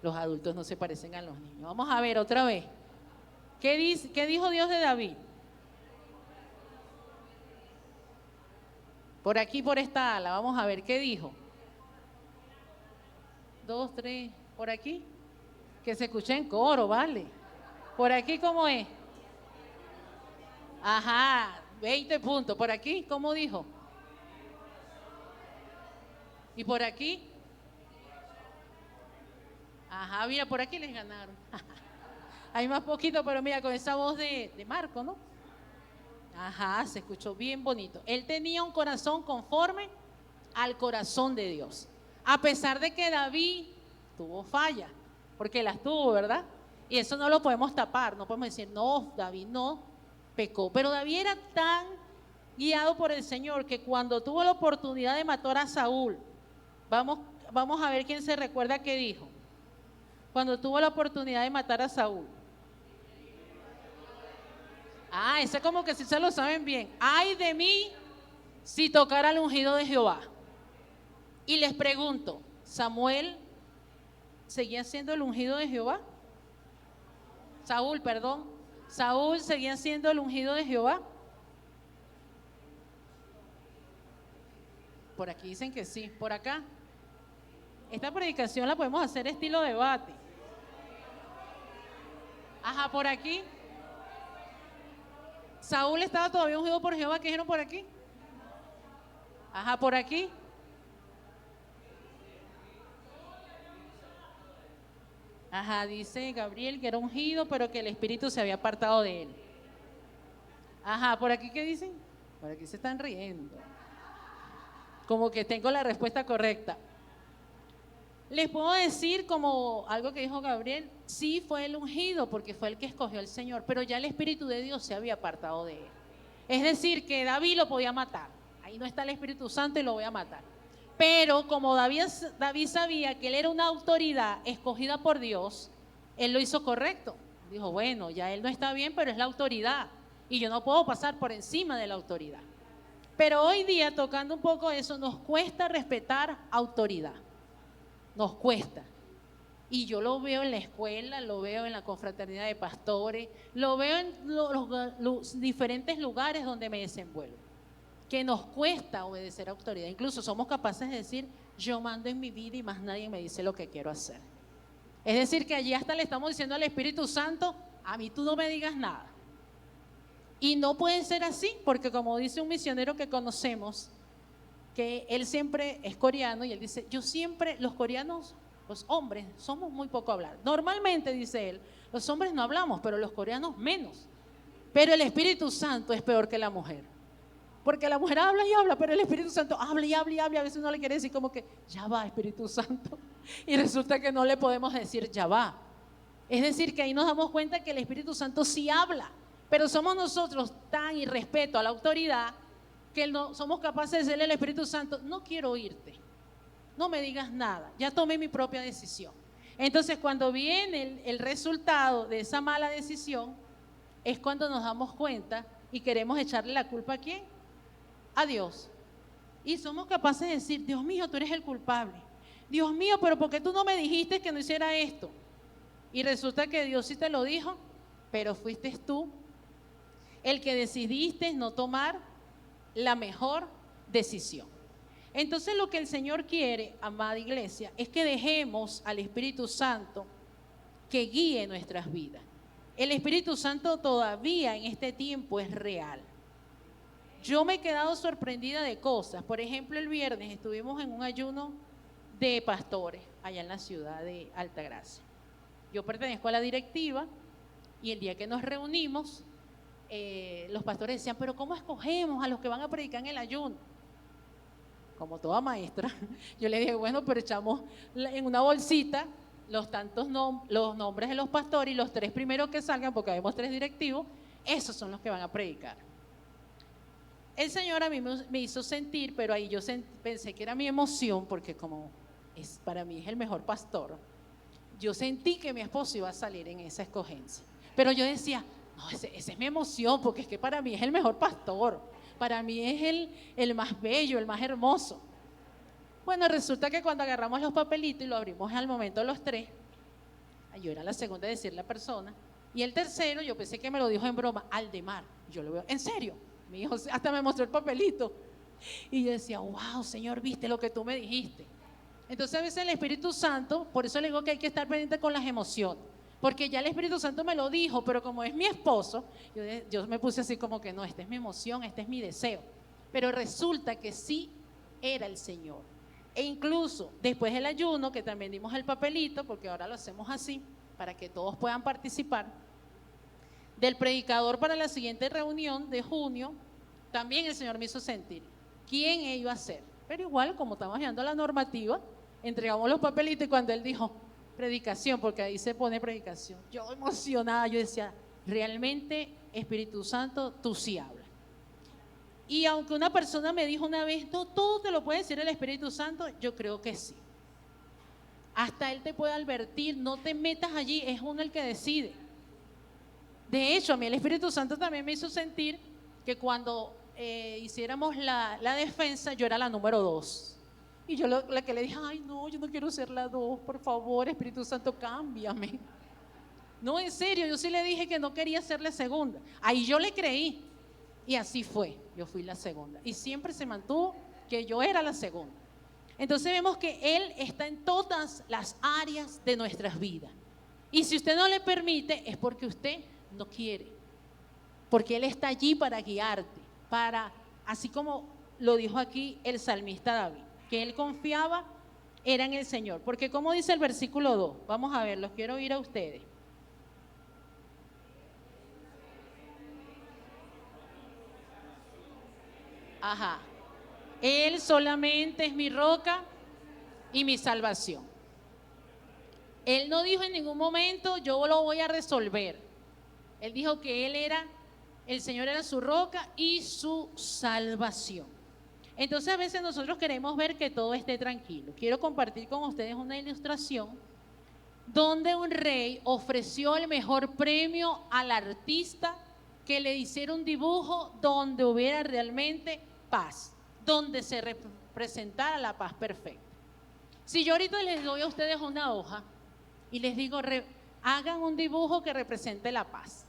Los adultos no se parecen a los niños. Vamos a ver otra vez. ¿Qué dijo Dios de David? Por aquí, por esta ala, vamos a ver qué dijo. 2, 3, por aquí. Que se escuche en coro, vale. Por aquí, ¿cómo es? Ajá, 20 puntos. Por aquí, ¿cómo dijo? ¿Y por aquí? Ajá, mira, por aquí les ganaron. Hay más poquito, pero mira, con esa voz de Marco, ¿no? Ajá, se escuchó bien bonito. Él tenía un corazón conforme al corazón de Dios. A pesar de que David tuvo fallas, porque las tuvo, ¿verdad? Y eso no lo podemos tapar, no podemos decir, no, David no pecó. Pero David era tan guiado por el Señor que cuando tuvo la oportunidad de matar a Saúl, vamos a ver quién se recuerda qué dijo. cuando tuvo la oportunidad de matar a Saúl? Ah, ese como que sí se lo saben bien. Ay de mí si tocara al ungido de Jehová. Y les pregunto, ¿Samuel seguía siendo el ungido de Jehová? Saúl, perdón. ¿Saúl seguía siendo el ungido de Jehová? Por aquí dicen que sí. Por acá. Esta predicación la podemos hacer estilo debate. Ajá, por aquí. Saúl estaba todavía ungido por Jehová. ¿Qué dijeron por aquí? Ajá, por aquí. Ajá, dice Gabriel que era ungido, pero que el Espíritu se había apartado de él. Ajá, por aquí, ¿qué dicen? Por aquí se están riendo. Como que tengo la respuesta correcta. Les puedo decir, como algo que dijo Gabriel, sí fue el ungido porque fue el que escogió el Señor, pero ya el Espíritu de Dios se había apartado de él. Es decir, que David lo podía matar. Ahí no está el Espíritu Santo y lo voy a matar. Pero como David sabía que él era una autoridad escogida por Dios, él lo hizo correcto. Dijo, bueno, ya él no está bien, pero es la autoridad y yo no puedo pasar por encima de la autoridad. Pero hoy día, tocando un poco eso, nos cuesta respetar autoridad. Nos cuesta. Y yo lo veo en la escuela, lo veo en la confraternidad de pastores, lo veo en los diferentes lugares donde me desenvuelvo. Que nos cuesta obedecer a autoridad. Incluso somos capaces de decir, yo mando en mi vida y más nadie me dice lo que quiero hacer. Es decir, que allí hasta le estamos diciendo al Espíritu Santo, a mí tú no me digas nada. Y no puede ser así, porque como dice un misionero que conocemos, que él siempre es coreano y él dice, yo siempre, los coreanos, los hombres, somos muy poco hablar. Normalmente, dice él, los hombres no hablamos, pero los coreanos menos. Pero el Espíritu Santo es peor que la mujer. Porque la mujer habla y habla, pero el Espíritu Santo habla y habla y habla. A veces uno le quiere decir como que, ya va, Espíritu Santo. Y resulta que no le podemos decir, ya va. Es decir, que ahí nos damos cuenta que el Espíritu Santo sí habla. Pero somos nosotros tan irrespeto a la autoridad que no somos capaces de decirle al Espíritu Santo, no quiero oírte, no me digas nada, ya tomé mi propia decisión. Entonces cuando viene el resultado de esa mala decisión, es cuando nos damos cuenta y queremos echarle la culpa ¿a quién? A Dios. Y somos capaces de decir, Dios mío, tú eres el culpable. Dios mío, pero ¿por qué tú no me dijiste que no hiciera esto? Y resulta que Dios sí te lo dijo, pero fuiste tú el que decidiste no tomar la mejor decisión. Entonces lo que el Señor quiere, amada iglesia, es que dejemos al Espíritu Santo que guíe nuestras vidas. El Espíritu Santo todavía en este tiempo es real. Yo me he quedado sorprendida de cosas. Por ejemplo, el viernes estuvimos en un ayuno de pastores allá en la ciudad de Altagracia. Yo pertenezco a la directiva y el día que nos reunimos, los pastores decían, pero ¿cómo escogemos a los que van a predicar en el ayuno? Como toda maestra, yo le dije, bueno, pero echamos en una bolsita los nombres de los pastores y los 3 primeros que salgan, porque habemos 3 directivos, esos son los que van a predicar. El Señor a mí me hizo sentir, pero ahí yo pensé que era mi emoción, porque como para mí es el mejor pastor, yo sentí que mi esposo iba a salir en esa escogencia. Pero yo decía, no, esa es mi emoción, porque es que para mí es el mejor pastor, para mí es el más bello, el más hermoso. Bueno, resulta que cuando agarramos los papelitos y lo abrimos al momento los 3, yo era la segunda de decir la persona, y el tercero, yo pensé que me lo dijo en broma, Aldemar. Yo lo veo, ¿en serio? Mi hijo hasta me mostró el papelito. Y yo decía, wow, Señor, viste lo que tú me dijiste. Entonces a veces el Espíritu Santo, por eso le digo que hay que estar pendiente con las emociones. Porque ya el Espíritu Santo me lo dijo, pero como es mi esposo, yo me puse así como que no, esta es mi emoción, este es mi deseo. Pero resulta que sí era el Señor. E incluso después del ayuno, que también dimos el papelito, porque ahora lo hacemos así, para que todos puedan participar, del predicador para la siguiente reunión de junio, también el Señor me hizo sentir quién iba a ser. Pero igual, como estamos viendo la normativa, entregamos los papelitos y cuando él dijo predicación, porque ahí se pone predicación, yo emocionada, yo decía, realmente Espíritu Santo, tú sí hablas. Y aunque una persona me dijo una vez, no, todo te lo puede decir el Espíritu Santo, yo creo que sí. Hasta Él te puede advertir, no te metas allí, es uno el que decide. De hecho, a mí el Espíritu Santo también me hizo sentir que cuando hiciéramos la defensa, yo era la número 2. Y yo la que le dije, ay no, yo no quiero ser la 2, por favor, Espíritu Santo, cámbiame. No, en serio, yo sí le dije que no quería ser la segunda. Ahí yo le creí. Y así fue, yo fui la segunda. Y siempre se mantuvo que yo era la segunda. Entonces vemos que Él está en todas las áreas de nuestras vidas. Y si usted no le permite, es porque usted no quiere. Porque Él está allí para guiarte, así como lo dijo aquí el salmista David, que él confiaba era en el Señor. Porque como dice el versículo 2, vamos a ver, los quiero oír a ustedes. Ajá. Él solamente es mi roca y mi salvación. Él no dijo en ningún momento, yo lo voy a resolver. Él dijo que el Señor era su roca y su salvación. Entonces a veces nosotros queremos ver que todo esté tranquilo. Quiero compartir con ustedes una ilustración donde un rey ofreció el mejor premio al artista que le hiciera un dibujo donde hubiera realmente paz, donde se representara la paz perfecta. Si yo ahorita les doy a ustedes una hoja y les digo, hagan un dibujo que represente la paz.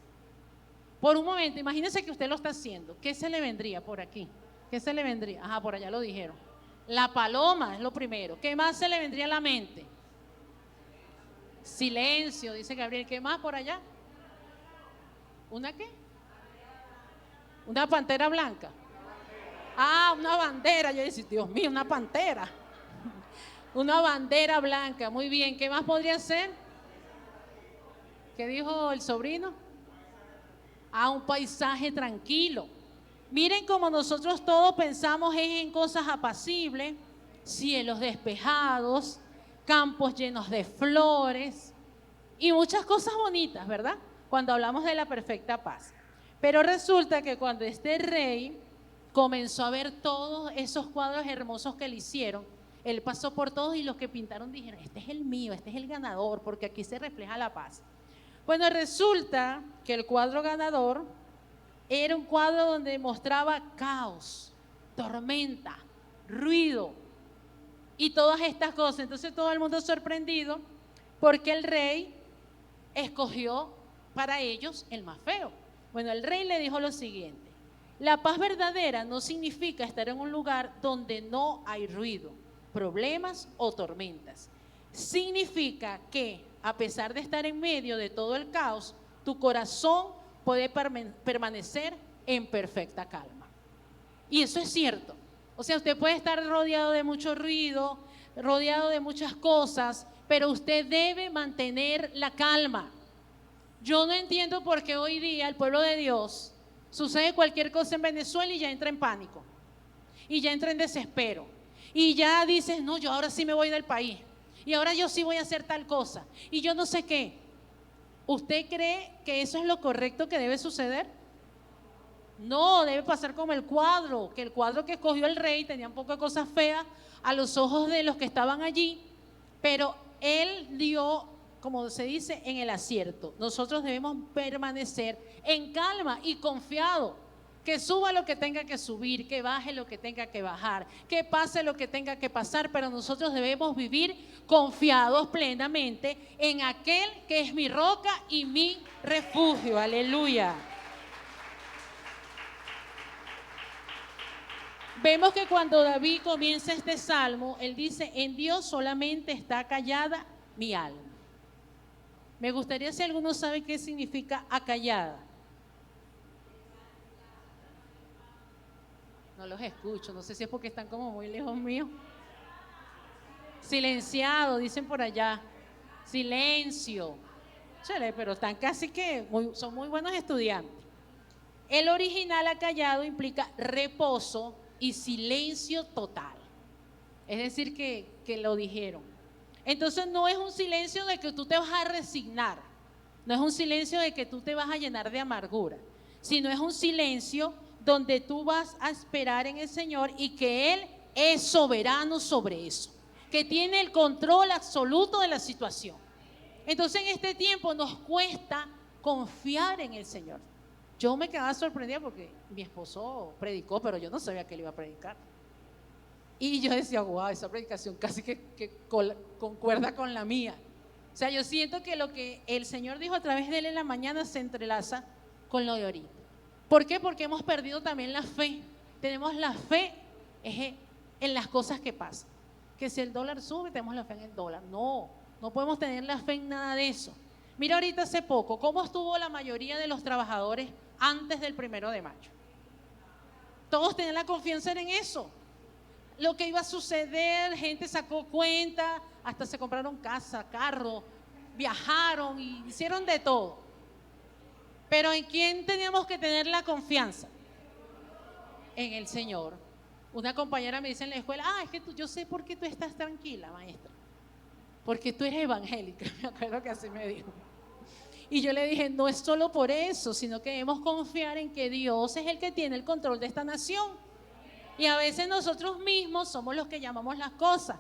Por un momento, imagínense que usted lo está haciendo. ¿Qué se le vendría por aquí? ¿Qué se le vendría? Ajá, por allá lo dijeron. La paloma es lo primero. ¿Qué más se le vendría a la mente? Silencio, dice Gabriel. ¿Qué más por allá? ¿Una qué? ¿Una pantera blanca? Ah, una bandera. Yo decía, Dios mío, una pantera. Una bandera blanca. Muy bien. ¿Qué más podría ser? ¿Qué dijo el sobrino? Ah, un paisaje tranquilo. Miren como nosotros todos pensamos en cosas apacibles, cielos despejados, campos llenos de flores y muchas cosas bonitas, ¿verdad? Cuando hablamos de la perfecta paz. Pero resulta que cuando este rey comenzó a ver todos esos cuadros hermosos que le hicieron, él pasó por todos y los que pintaron dijeron, este es el mío, este es el ganador, porque aquí se refleja la paz. Bueno, resulta que el cuadro ganador era un cuadro donde mostraba caos, tormenta, ruido y todas estas cosas. Entonces todo el mundo sorprendido porque el rey escogió para ellos el más feo. Bueno, el rey le dijo lo siguiente: la paz verdadera no significa estar en un lugar donde no hay ruido, problemas o tormentas. Significa que a pesar de estar en medio de todo el caos, tu corazón puede permanecer en perfecta calma. Y eso es cierto. O sea, usted puede estar rodeado de mucho ruido, rodeado de muchas cosas, pero usted debe mantener la calma. Yo no entiendo por qué hoy día el pueblo de Dios sucede cualquier cosa en Venezuela y ya entra en pánico, y ya entra en desespero, y ya dices, no, yo ahora sí me voy del país, y ahora yo sí voy a hacer tal cosa, y yo no sé qué. ¿Usted cree que eso es lo correcto que debe suceder? No, debe pasar como el cuadro, que el cuadro que escogió el rey tenía un poco de cosas feas a los ojos de los que estaban allí, pero él dio, como se dice, en el acierto. Nosotros debemos permanecer en calma y confiado. Que suba lo que tenga que subir, que baje lo que tenga que bajar, que pase lo que tenga que pasar, pero nosotros debemos vivir confiados plenamente en aquel que es mi roca y mi refugio. Aleluya. Vemos que cuando David comienza este salmo, él dice, en Dios solamente está callada mi alma. Me gustaría si alguno sabe qué significa acallada. No los escucho, no sé si es porque están como muy lejos mío. Silenciado, dicen por allá. Silencio. Chale, pero están casi que, son muy buenos estudiantes. El original acallado implica reposo y silencio total. Es decir, que lo dijeron. Entonces no es un silencio de que tú te vas a resignar. No es un silencio de que tú te vas a llenar de amargura. Sino es un silencio donde tú vas a esperar en el Señor y que Él es soberano sobre eso. que tiene el control absoluto de la situación. Entonces en este tiempo nos cuesta confiar en el Señor. Yo me quedaba sorprendida porque mi esposo predicó, pero yo no sabía que él iba a predicar. Y yo decía, wow, esa predicación casi que concuerda con la mía. O sea, yo siento que lo que el Señor dijo a través de él en la mañana se entrelaza con lo de ahorita. ¿Por qué? Porque hemos perdido también la fe. Tenemos la fe en las cosas que pasan. Que si el dólar sube, tenemos la fe en el dólar. No podemos tener la fe en nada de eso. Mira ahorita hace poco, ¿cómo estuvo la mayoría de los trabajadores antes del 1 de mayo? Todos tenían la confianza en eso. Lo que iba a suceder, gente sacó cuenta, hasta se compraron casa, carro, viajaron y hicieron de todo. Pero ¿en quién teníamos que tener la confianza? En el Señor. Una compañera me dice en la escuela, es que yo sé por qué tú estás tranquila, maestra. Porque tú eres evangélica, me acuerdo que así me dijo. Y yo le dije, no es solo por eso, sino que debemos confiar en que Dios es el que tiene el control de esta nación. Y a veces nosotros mismos somos los que llamamos las cosas.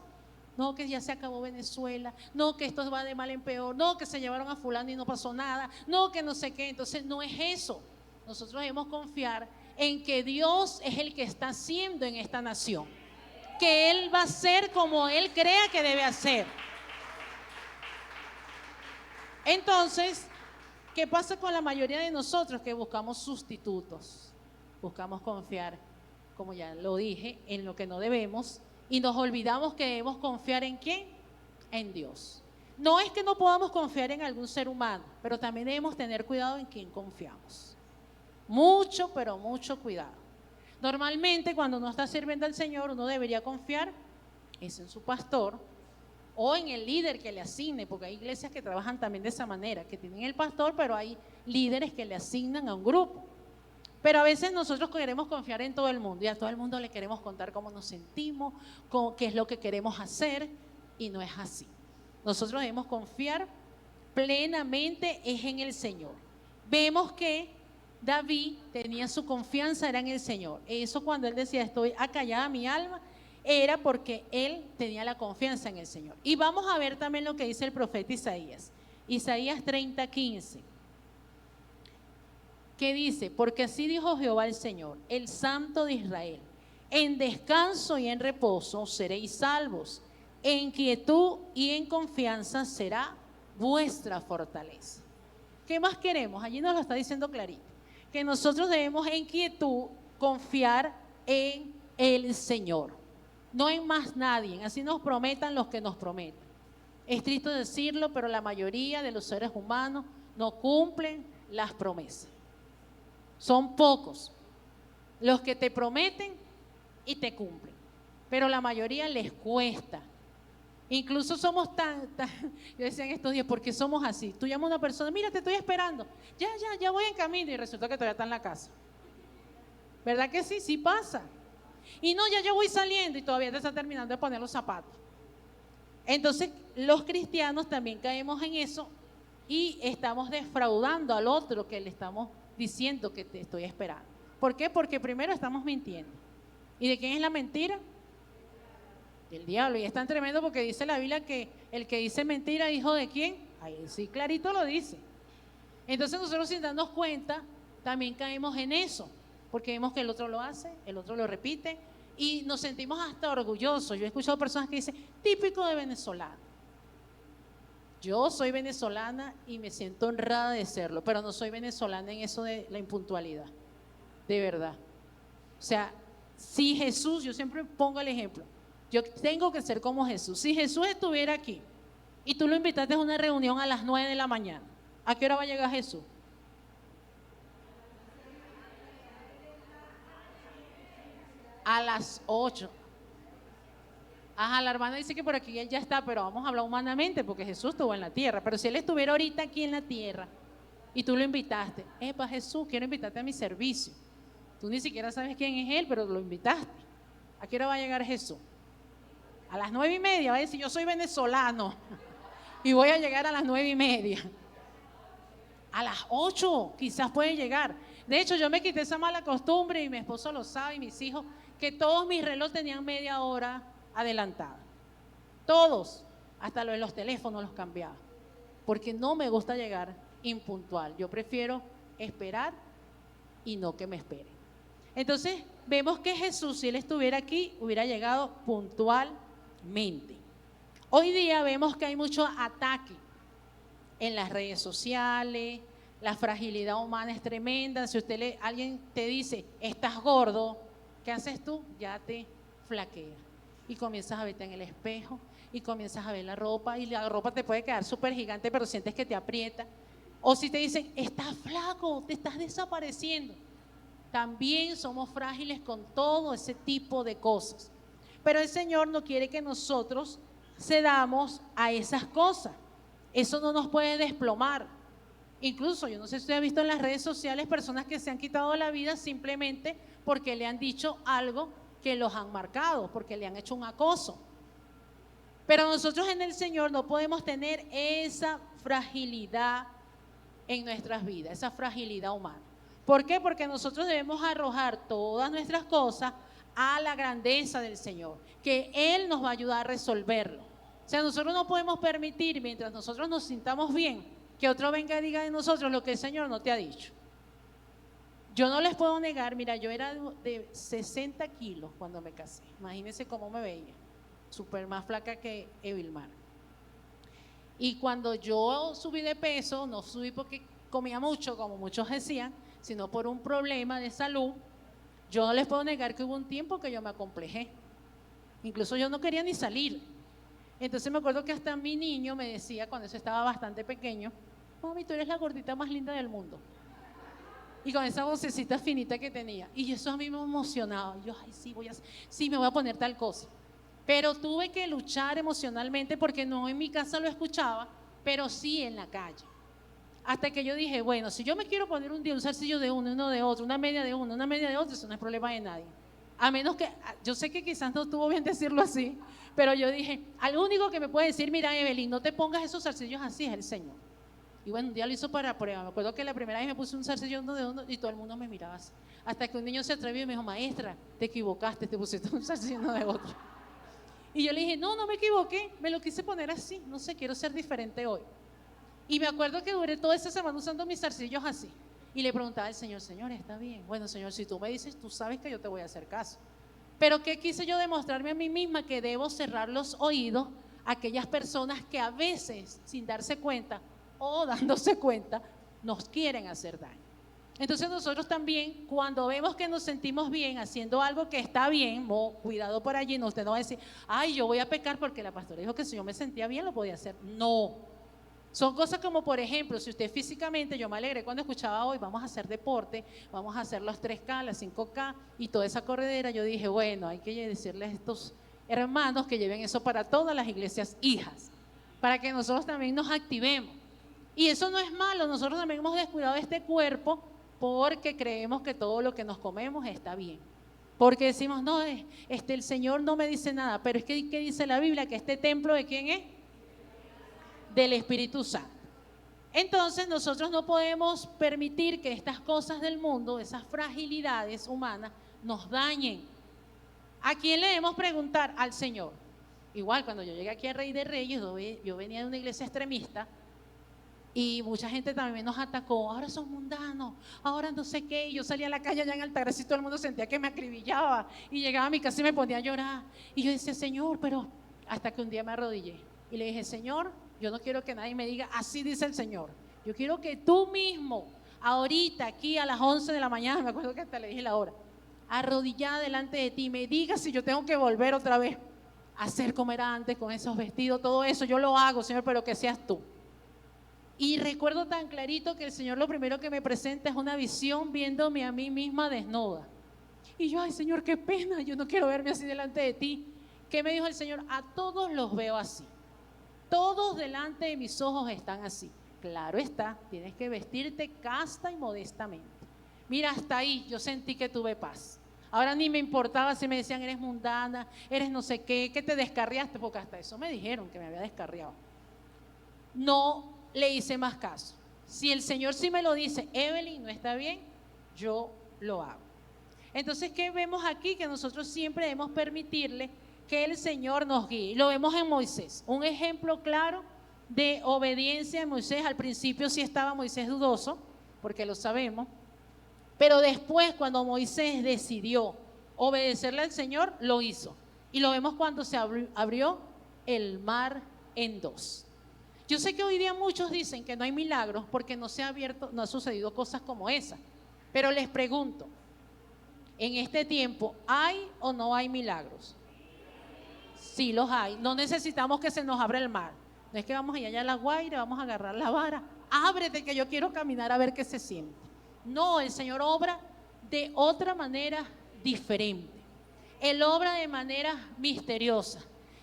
No, que ya se acabó Venezuela, no, que esto va de mal en peor, no, que se llevaron a fulano y no pasó nada, no, que no sé qué. Entonces no es eso. Nosotros debemos confiar en que Dios es el que está haciendo en esta nación, que Él va a hacer como Él crea que debe hacer. Entonces, ¿qué pasa con la mayoría de nosotros? Que buscamos sustitutos, buscamos confiar, como ya lo dije, en lo que no debemos, y nos olvidamos que debemos confiar ¿en quién? En Dios. No es que no podamos confiar en algún ser humano, pero también debemos tener cuidado en quién confiamos. Mucho, pero mucho cuidado. Normalmente cuando uno está sirviendo al Señor, uno debería confiar es en su pastor o en el líder que le asigne, porque hay iglesias que trabajan también de esa manera, que tienen el pastor, pero hay líderes que le asignan a un grupo. Pero a veces nosotros queremos confiar en todo el mundo y a todo el mundo le queremos contar cómo nos sentimos, qué es lo que queremos hacer, y no es así. Nosotros debemos confiar plenamente es en el Señor. Vemos que David tenía su confianza era en el Señor. Eso cuando él decía estoy acallada mi alma, era porque él tenía la confianza en el Señor. Y vamos a ver también lo que dice el profeta Isaías. Isaías 30:15. ¿Qué dice? Porque así dijo Jehová el Señor, el Santo de Israel: en descanso y en reposo seréis salvos, en quietud y en confianza será vuestra fortaleza. ¿Qué más queremos? Allí nos lo está diciendo clarito, que nosotros debemos en quietud confiar en el Señor, no en más nadie, así nos prometan los que nos prometen. Es triste decirlo, pero la mayoría de los seres humanos no cumplen las promesas. Son pocos los que te prometen y te cumplen, pero la mayoría les cuesta. Incluso somos tan yo decía en estos días, ¿por qué somos así? Tú llamas a una persona, mira, te estoy esperando, ya voy en camino, y resulta que todavía está en la casa. ¿Verdad que sí? Sí pasa. Y no, ya yo voy saliendo y todavía te está terminando de poner los zapatos. Entonces los cristianos también caemos en eso y estamos defraudando al otro que le estamos diciendo que te estoy esperando. ¿Por qué? Porque primero estamos mintiendo. ¿Y de quién es la mentira? Del diablo. Y es tan tremendo porque dice la Biblia que el que dice mentira, ¿hijo de quién? Ahí sí, clarito lo dice. Entonces nosotros sin darnos cuenta también caemos en eso, porque vemos que el otro lo hace, el otro lo repite y nos sentimos hasta orgullosos. Yo he escuchado personas que dicen, típico de venezolano. Yo soy venezolana y me siento honrada de serlo, pero no soy venezolana en eso de la impuntualidad, de verdad. O sea, si Jesús, yo siempre pongo el ejemplo, yo tengo que ser como Jesús. Si Jesús estuviera aquí y tú lo invitaste a una reunión a las 9 de la mañana, ¿a qué hora va a llegar Jesús? A las 8. Ajá, la hermana dice que por aquí él ya está, pero vamos a hablar humanamente porque Jesús estuvo en la tierra. Pero si él estuviera ahorita aquí en la tierra y tú lo invitaste, epa Jesús, quiero invitarte a mi servicio. Tú ni siquiera sabes quién es él, pero lo invitaste. ¿A qué hora va a llegar Jesús? A las 9:30, va a decir, yo soy venezolano y voy a llegar a las 9:30. A las 8 quizás puede llegar. De hecho, yo me quité esa mala costumbre y mi esposo lo sabe y mis hijos, que todos mis relojes tenían media hora adelantada. Todos, hasta lo de los teléfonos los cambiaba, porque no me gusta llegar impuntual. Yo prefiero esperar y no que me esperen. Entonces, vemos que Jesús, si Él estuviera aquí, hubiera llegado puntualmente. Hoy día vemos que hay mucho ataque en las redes sociales, la fragilidad humana es tremenda. Si alguien te dice, estás gordo, ¿qué haces tú? Ya te flaqueas y comienzas a verte en el espejo y comienzas a ver la ropa, y la ropa te puede quedar súper gigante, pero sientes que te aprieta. O si te dicen, estás flaco, te estás desapareciendo. También somos frágiles con todo ese tipo de cosas. Pero el Señor no quiere que nosotros cedamos a esas cosas. Eso no nos puede desplomar. Incluso, yo no sé si usted ha visto en las redes sociales personas que se han quitado la vida simplemente porque le han dicho algo que los han marcado, porque le han hecho un acoso. Pero nosotros en el Señor no podemos tener esa fragilidad en nuestras vidas, esa fragilidad humana. ¿Por qué? Porque nosotros debemos arrojar todas nuestras cosas a la grandeza del Señor, que Él nos va a ayudar a resolverlo. O sea, nosotros no podemos permitir, mientras nosotros nos sintamos bien, que otro venga y diga de nosotros lo que el Señor no te ha dicho. Yo no les puedo negar, mira, yo era de 60 kilos cuando me casé. Imagínense cómo me veía, súper más flaca que Evilmar. Y cuando yo subí de peso, no subí porque comía mucho, como muchos decían, sino por un problema de salud. Yo no les puedo negar que hubo un tiempo que yo me acomplejé. Incluso yo no quería ni salir. Entonces me acuerdo que hasta mi niño me decía, cuando eso estaba bastante pequeño, mami, tú eres la gordita más linda del mundo. Y con esa vocecita finita que tenía. Y eso a mí me emocionaba. Yo, ay, sí, me voy a poner tal cosa. Pero tuve que luchar emocionalmente porque no en mi casa lo escuchaba, pero sí en la calle. Hasta que yo dije, bueno, si yo me quiero poner un día un zarcillo de uno de otro, una media de uno, una media de otro, eso no es problema de nadie. A menos que, yo sé que quizás no estuvo bien decirlo así, pero yo dije, al único que me puede decir, mira, Evelyn, no te pongas esos zarcillos así, es el Señor. Y bueno, un día lo hizo para prueba. Me acuerdo que la primera vez me puse un zarcillo de uno y todo el mundo me miraba así. Hasta que un niño se atrevió y me dijo, maestra, te equivocaste, te pusiste un zarcillo de otro. Y yo le dije, no me equivoqué, me lo quise poner así, no sé, quiero ser diferente hoy. Y me acuerdo que duré toda esa semana usando mis zarcillos así. Y le preguntaba al Señor, Señor, ¿está bien? Bueno, Señor, si tú me dices, tú sabes que yo te voy a hacer caso. Pero ¿qué quise yo demostrarme a mí misma? Que debo cerrar los oídos a aquellas personas que a veces, sin darse cuenta o dándose cuenta, nos quieren hacer daño. Entonces nosotros también, cuando vemos que nos sentimos bien haciendo algo que está bien, cuidado por allí, no, usted no va a decir, ay, yo voy a pecar porque la pastora dijo que si yo me sentía bien lo podía hacer. No. Son cosas como, por ejemplo, si usted físicamente, yo me alegré cuando escuchaba hoy, vamos a hacer deporte, vamos a hacer los 3K, las 5K y toda esa corredera, yo dije, bueno, hay que decirles a estos hermanos que lleven eso para todas las iglesias hijas, para que nosotros también nos activemos. Y eso no es malo, nosotros también hemos descuidado este cuerpo porque creemos que todo lo que nos comemos está bien. Porque decimos, no, el Señor no me dice nada, pero es que ¿qué dice la Biblia? Que este templo ¿de quién es? Del Espíritu Santo. Entonces nosotros no podemos permitir que estas cosas del mundo, esas fragilidades humanas, nos dañen. ¿A quién le debemos preguntar? Al Señor. Igual cuando yo llegué aquí a Rey de Reyes, yo venía de una iglesia extremista y mucha gente también nos atacó, ahora son mundanos, ahora no sé qué, y yo salía a la calle allá en Altagracia y todo el mundo sentía que me acribillaba y llegaba a mi casa y me ponía a llorar y yo decía, Señor, pero hasta que un día me arrodillé y le dije, Señor, yo no quiero que nadie me diga, así dice el Señor. Yo quiero que tú mismo, ahorita, aquí a las 11 de la mañana, me acuerdo que hasta le dije la hora, arrodillada delante de ti, me digas si yo tengo que volver otra vez a hacer como era antes, con esos vestidos, todo eso. Yo lo hago, Señor, pero que seas tú. Y recuerdo tan clarito que el Señor lo primero que me presenta es una visión viéndome a mí misma desnuda. Y yo, ay, Señor, qué pena, yo no quiero verme así delante de ti. ¿Qué me dijo el Señor? A todos los veo así. Todos delante de mis ojos están así. Claro está, tienes que vestirte casta y modestamente. Mira, hasta ahí yo sentí que tuve paz. Ahora ni me importaba si me decían, eres mundana, eres no sé qué, que te descarriaste, porque hasta eso me dijeron que me había descarriado. No le hice más caso. Si el Señor sí me lo dice, Evelyn, no está bien, yo lo hago. Entonces, ¿qué vemos aquí? Que nosotros siempre debemos permitirle que el Señor nos guíe. Lo vemos en Moisés, un ejemplo claro de obediencia de Moisés. Al principio sí estaba Moisés dudoso, porque lo sabemos, pero después cuando Moisés decidió obedecerle al Señor, lo hizo. Y lo vemos cuando se abrió el mar en dos. Yo sé que hoy día muchos dicen que no hay milagros porque no se ha abierto, no ha sucedido cosas como esa. Pero les pregunto, en este tiempo, ¿hay o no hay milagros? Sí los hay. No necesitamos que se nos abra el mar. No es que vamos allá a La Guaira, vamos a agarrar la vara. Ábrete que yo quiero caminar a ver qué se siente. No, el Señor obra de otra manera diferente. Él obra de manera misteriosa.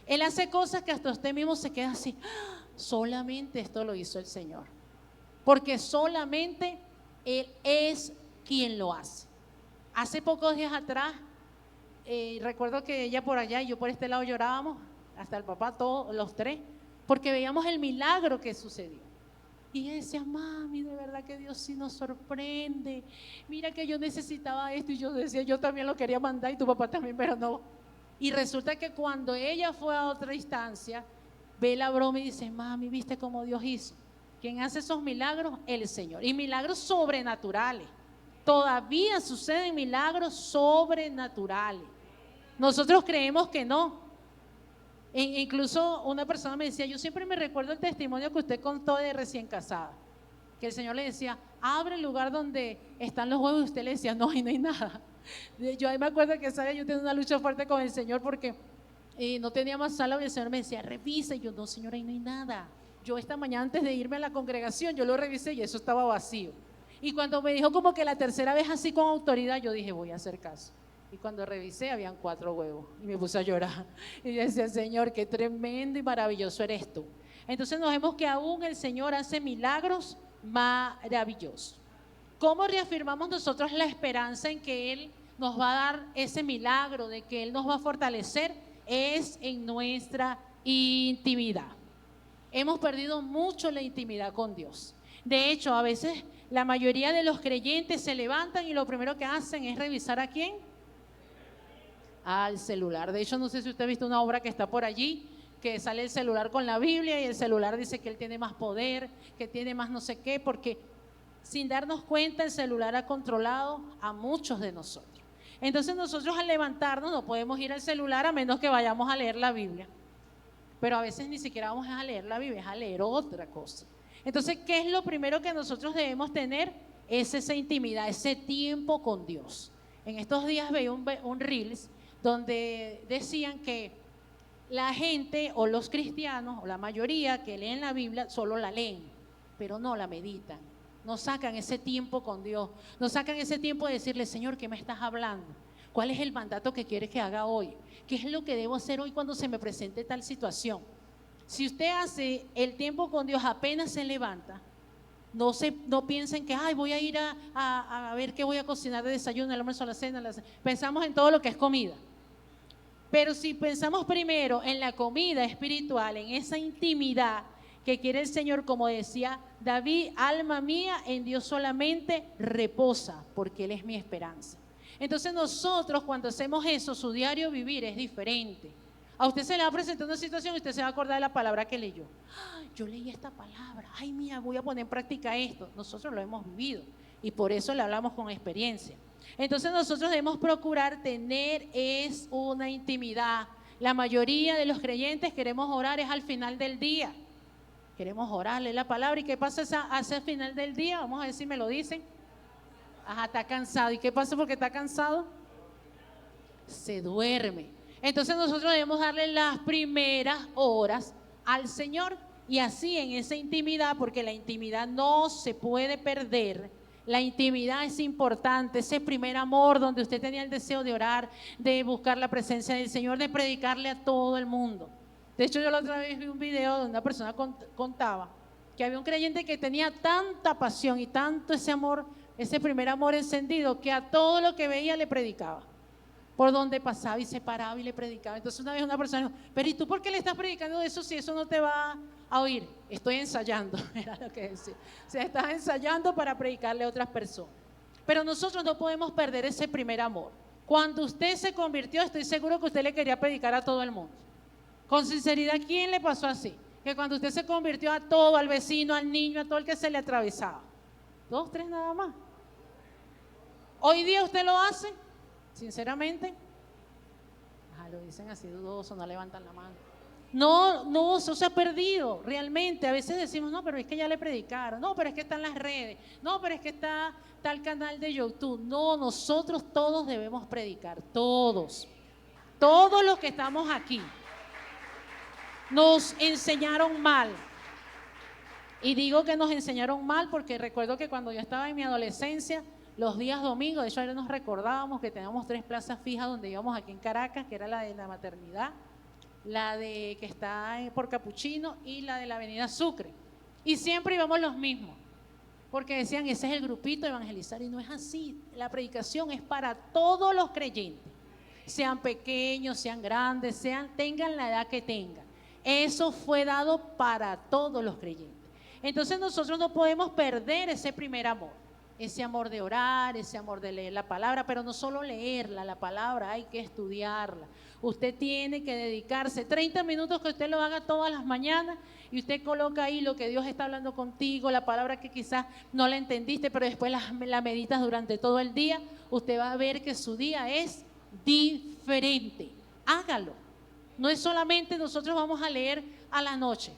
Él hace cosas que hasta usted mismo se queda así. Solamente esto lo hizo el Señor. Porque solamente Él es quien lo hace. Hace pocos días atrás, recuerdo que ella por allá y yo por este lado llorábamos, hasta el papá, todos los tres, porque veíamos el milagro que sucedió. Y ella decía, mami, de verdad que Dios sí nos sorprende. Mira que yo necesitaba esto. Y yo decía, yo también lo quería mandar y tu papá también, pero no. Y resulta que cuando ella fue a otra instancia, ve la broma y dice, mami, ¿viste cómo Dios hizo? ¿Quién hace esos milagros? El Señor. Y milagros sobrenaturales. Todavía suceden milagros sobrenaturales. Nosotros creemos que no. Incluso una persona me decía, yo siempre me recuerdo el testimonio que usted contó de recién casada, que el Señor le decía, abre el lugar donde están los huevos, y usted le decía, no, ahí no hay nada. Yo ahí me acuerdo que esa vez yo tenía una lucha fuerte con el Señor porque no tenía más sala y el Señor me decía, revisa, y yo, no, Señor, ahí no hay nada. Yo esta mañana antes de irme a la congregación, yo lo revisé y eso estaba vacío. Y cuando me dijo como que la tercera vez así con autoridad, yo dije, voy a hacer caso. Y cuando revisé, habían 4 huevos. Y me puse a llorar. Y yo decía, Señor, qué tremendo y maravilloso eres tú. Entonces nos vemos que aún el Señor hace milagros maravillosos. ¿Cómo reafirmamos nosotros la esperanza en que Él nos va a dar ese milagro, de que Él nos va a fortalecer? Es en nuestra intimidad. Hemos perdido mucho la intimidad con Dios. De hecho, a veces la mayoría de los creyentes se levantan y lo primero que hacen es revisar ¿a quién? Al celular. De hecho, no sé si usted ha visto una obra que está por allí, que sale el celular con la Biblia y el celular dice que él tiene más poder, que tiene más no sé qué, porque sin darnos cuenta el celular ha controlado a muchos de nosotros. Entonces nosotros al levantarnos no podemos ir al celular a menos que vayamos a leer la Biblia. Pero a veces ni siquiera vamos a leer la Biblia, es a leer otra cosa. Entonces, ¿qué es lo primero que nosotros debemos tener? Es esa intimidad, ese tiempo con Dios. En estos días veía un Reels donde decían que la gente o los cristianos o la mayoría que leen la Biblia solo la leen, pero no la meditan, no sacan ese tiempo con Dios, no sacan ese tiempo de decirle, Señor, ¿qué me estás hablando? ¿Cuál es el mandato que quieres que haga hoy? ¿Qué es lo que debo hacer hoy cuando se me presente tal situación? Si usted hace el tiempo con Dios apenas se levanta, no piensen que ay, voy a ir a ver qué voy a cocinar de desayuno, el almuerzo, la cena. Pensamos en todo lo que es comida. Pero si pensamos primero en la comida espiritual, en esa intimidad que quiere el Señor, como decía David, alma mía, en Dios solamente reposa, porque Él es mi esperanza. Entonces nosotros cuando hacemos eso, su diario vivir es diferente. A usted se le va a presentar una situación y usted se va a acordar de la palabra que leyó. Yo leí esta palabra, ay mía, voy a poner en práctica esto. Nosotros lo hemos vivido y por eso le hablamos con experiencia. Entonces nosotros debemos procurar tener una intimidad. La mayoría de los creyentes queremos orar es al final del día. Queremos orar, leer la palabra. ¿Y qué pasa hacia el final del día? Vamos a ver si me lo dicen. Ajá, está cansado. ¿Y qué pasa porque está cansado? Se duerme. Entonces nosotros debemos darle las primeras horas al Señor y así en esa intimidad, porque la intimidad no se puede perder. La intimidad es importante, ese primer amor donde usted tenía el deseo de orar, de buscar la presencia del Señor, de predicarle a todo el mundo. De hecho, yo la otra vez vi un video donde una persona contaba que había un creyente que tenía tanta pasión y tanto ese amor, ese primer amor encendido, que a todo lo que veía le predicaba. Por donde pasaba y se paraba y le predicaba. Entonces una vez una persona dijo, pero ¿y tú por qué le estás predicando eso si eso no te va a oír? Estoy ensayando, era lo que decía. O sea, estás ensayando para predicarle a otras personas. Pero nosotros no podemos perder ese primer amor. Cuando usted se convirtió, estoy seguro que usted le quería predicar a todo el mundo. Con sinceridad, ¿quién le pasó así? Que cuando usted se convirtió a todo, al vecino, al niño, a todo el que se le atravesaba. 2, 3 nada más. Hoy día usted lo hace, sinceramente. Lo dicen así dudoso, no levantan la mano. No, eso se ha perdido realmente. A veces decimos, no, pero es que ya le predicaron. No, pero es que están las redes. No, pero es que está tal canal de YouTube. No, nosotros todos debemos predicar, todos. Todos los que estamos aquí. Nos enseñaron mal. Y digo que nos enseñaron mal porque recuerdo que cuando yo estaba en mi adolescencia, los días domingos, de hecho ayer nos recordábamos que teníamos 3 plazas fijas donde íbamos aquí en Caracas, que era la de la maternidad, la de que está por Capuchino y la de la avenida Sucre. Y siempre íbamos los mismos, porque decían, ese es el grupito evangelizar, y no es así. La predicación es para todos los creyentes, sean pequeños, sean grandes, tengan la edad que tengan. Eso fue dado para todos los creyentes. Entonces nosotros no podemos perder ese primer amor. Ese amor de orar, ese amor de leer la palabra, pero no solo leerla, la palabra hay que estudiarla. Usted tiene que dedicarse 30 minutos que usted lo haga todas las mañanas y usted coloca ahí lo que Dios está hablando contigo, la palabra que quizás no la entendiste, pero después la meditas durante todo el día. Usted va a ver que su día es diferente. Hágalo. No es solamente nosotros vamos a leer a la noche.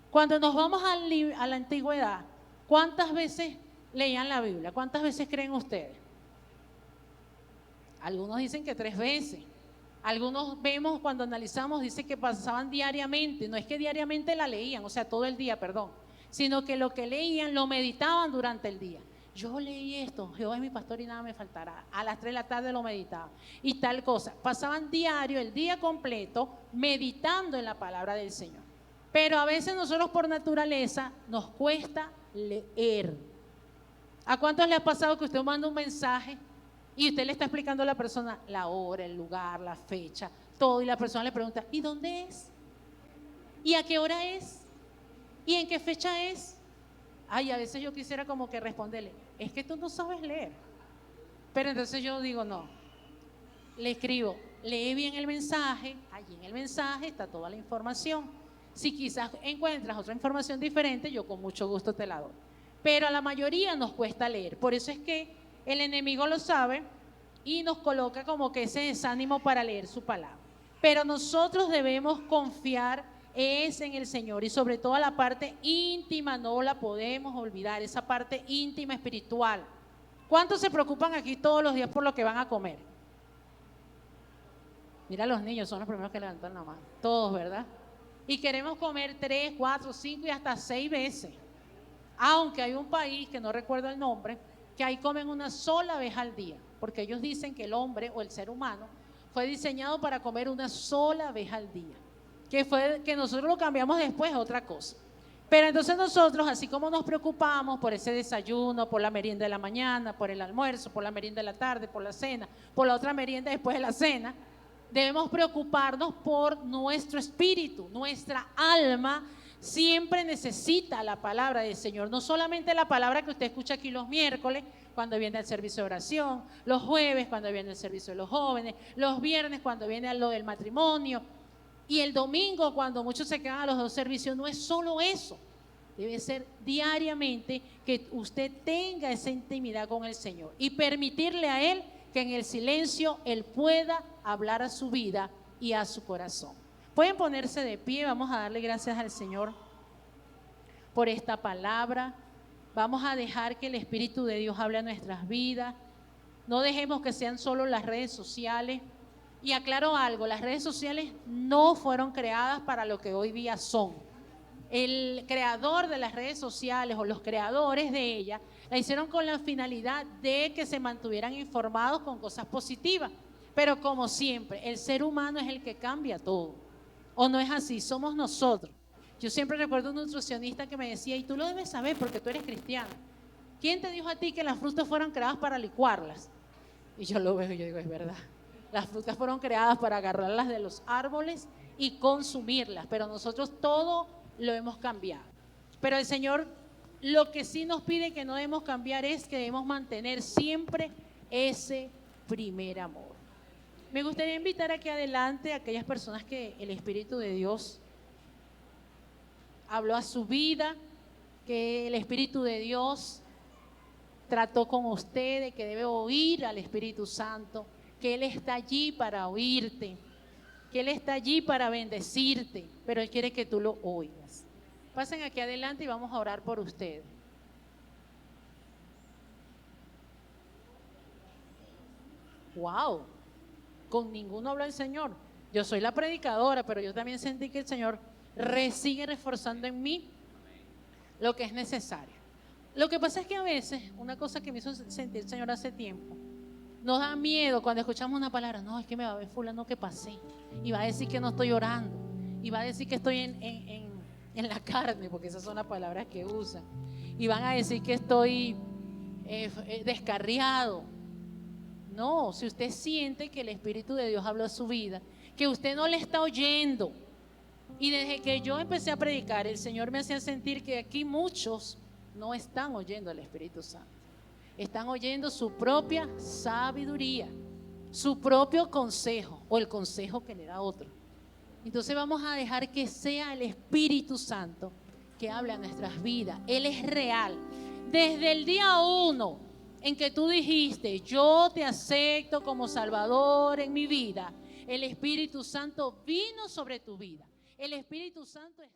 Cuando nos vamos a la antigüedad, ¿cuántas veces leían la Biblia? ¿Cuántas veces creen ustedes? Algunos dicen que 3 veces. Algunos vemos cuando analizamos, dice que pasaban diariamente. No es que diariamente la leían, o sea, todo el día, perdón, sino que lo que leían lo meditaban durante el día. Yo leí esto, Jehová es mi pastor y nada me faltará. A las 3 de la tarde lo meditaba y tal cosa. Pasaban diario, el día completo, meditando en la palabra del Señor. Pero a veces nosotros por naturaleza nos cuesta leer. ¿A cuántos le ha pasado que usted manda un mensaje y usted le está explicando a la persona la hora, el lugar, la fecha, todo, y la persona le pregunta, ¿y dónde es? ¿Y a qué hora es? ¿Y en qué fecha es? Ay, a veces yo quisiera como que responderle, es que tú no sabes leer. Pero entonces yo digo, no, le escribo, lee bien el mensaje, allí en el mensaje está toda la información. Si quizás encuentras otra información diferente, yo con mucho gusto te la doy. Pero a la mayoría nos cuesta leer. Por eso es que el enemigo lo sabe y nos coloca como que ese desánimo para leer su palabra. Pero nosotros debemos confiar en el Señor y sobre todo la parte íntima no la podemos olvidar, esa parte íntima espiritual. ¿Cuántos se preocupan aquí todos los días por lo que van a comer? Mira, los niños son los primeros que levantan la mano, todos, ¿verdad? Y queremos comer 3, 4, 5 y hasta 6 veces. Aunque hay un país, que no recuerdo el nombre, que ahí comen una sola vez al día, porque ellos dicen que el hombre o el ser humano fue diseñado para comer una sola vez al día, que nosotros lo cambiamos después a otra cosa. Pero entonces nosotros, así como nos preocupamos por ese desayuno, por la merienda de la mañana, por el almuerzo, por la merienda de la tarde, por la cena, por la otra merienda después de la cena, debemos preocuparnos por nuestro espíritu, nuestra alma. Siempre necesita la palabra del Señor, no solamente la palabra que usted escucha aquí los miércoles, cuando viene el servicio de oración, los jueves cuando viene el servicio de los jóvenes, los viernes cuando viene lo del matrimonio y el domingo cuando muchos se quedan a los 2 servicios. No es solo eso, debe ser diariamente que usted tenga esa intimidad con el Señor y permitirle a Él que en el silencio Él pueda hablar a su vida y a su corazón. Pueden ponerse de pie, vamos a darle gracias al Señor por esta palabra. Vamos a dejar que el Espíritu de Dios hable a nuestras vidas. No dejemos que sean solo las redes sociales. Y aclaro algo, las redes sociales no fueron creadas para lo que hoy día son. El creador de las redes sociales o los creadores de ellas la hicieron con la finalidad de que se mantuvieran informados con cosas positivas. Pero como siempre, el ser humano es el que cambia todo. ¿O no es así? Somos nosotros. Yo siempre recuerdo un nutricionista que me decía, y tú lo debes saber porque tú eres cristiano. ¿Quién te dijo a ti que las frutas fueron creadas para licuarlas? Y yo lo veo y yo digo, es verdad. Las frutas fueron creadas para agarrarlas de los árboles y consumirlas, pero nosotros todo lo hemos cambiado. Pero el Señor lo que sí nos pide que no debemos cambiar es que debemos mantener siempre ese primer amor. Me gustaría invitar aquí adelante a aquellas personas que el Espíritu de Dios habló a su vida, que el Espíritu de Dios trató con ustedes, que debe oír al Espíritu Santo, que Él está allí para oírte, que Él está allí para bendecirte, pero Él quiere que tú lo oigas. Pasen aquí adelante y vamos a orar por ustedes. ¡Wow! Con ninguno habló el Señor. Yo soy la predicadora, pero yo también sentí que el Señor sigue reforzando en mí lo que es necesario. Lo que pasa es que a veces, una cosa que me hizo sentir el Señor hace tiempo, nos da miedo cuando escuchamos una palabra. No, es que me va a ver fulano que pasé y va a decir que no estoy orando y va a decir que estoy en la carne, porque esas son las palabras que usan, y van a decir que estoy descarriado. No, si usted siente que el Espíritu de Dios habló a su vida, que usted no le está oyendo, y desde que yo empecé a predicar, el Señor me hacía sentir que aquí muchos no están oyendo al Espíritu Santo, están oyendo su propia sabiduría, su propio consejo o el consejo que le da otro. Entonces vamos a dejar que sea el Espíritu Santo que habla en nuestras vidas. Él es real. Desde el día 1 en que tú dijiste, yo te acepto como Salvador en mi vida, el Espíritu Santo vino sobre tu vida. El Espíritu Santo es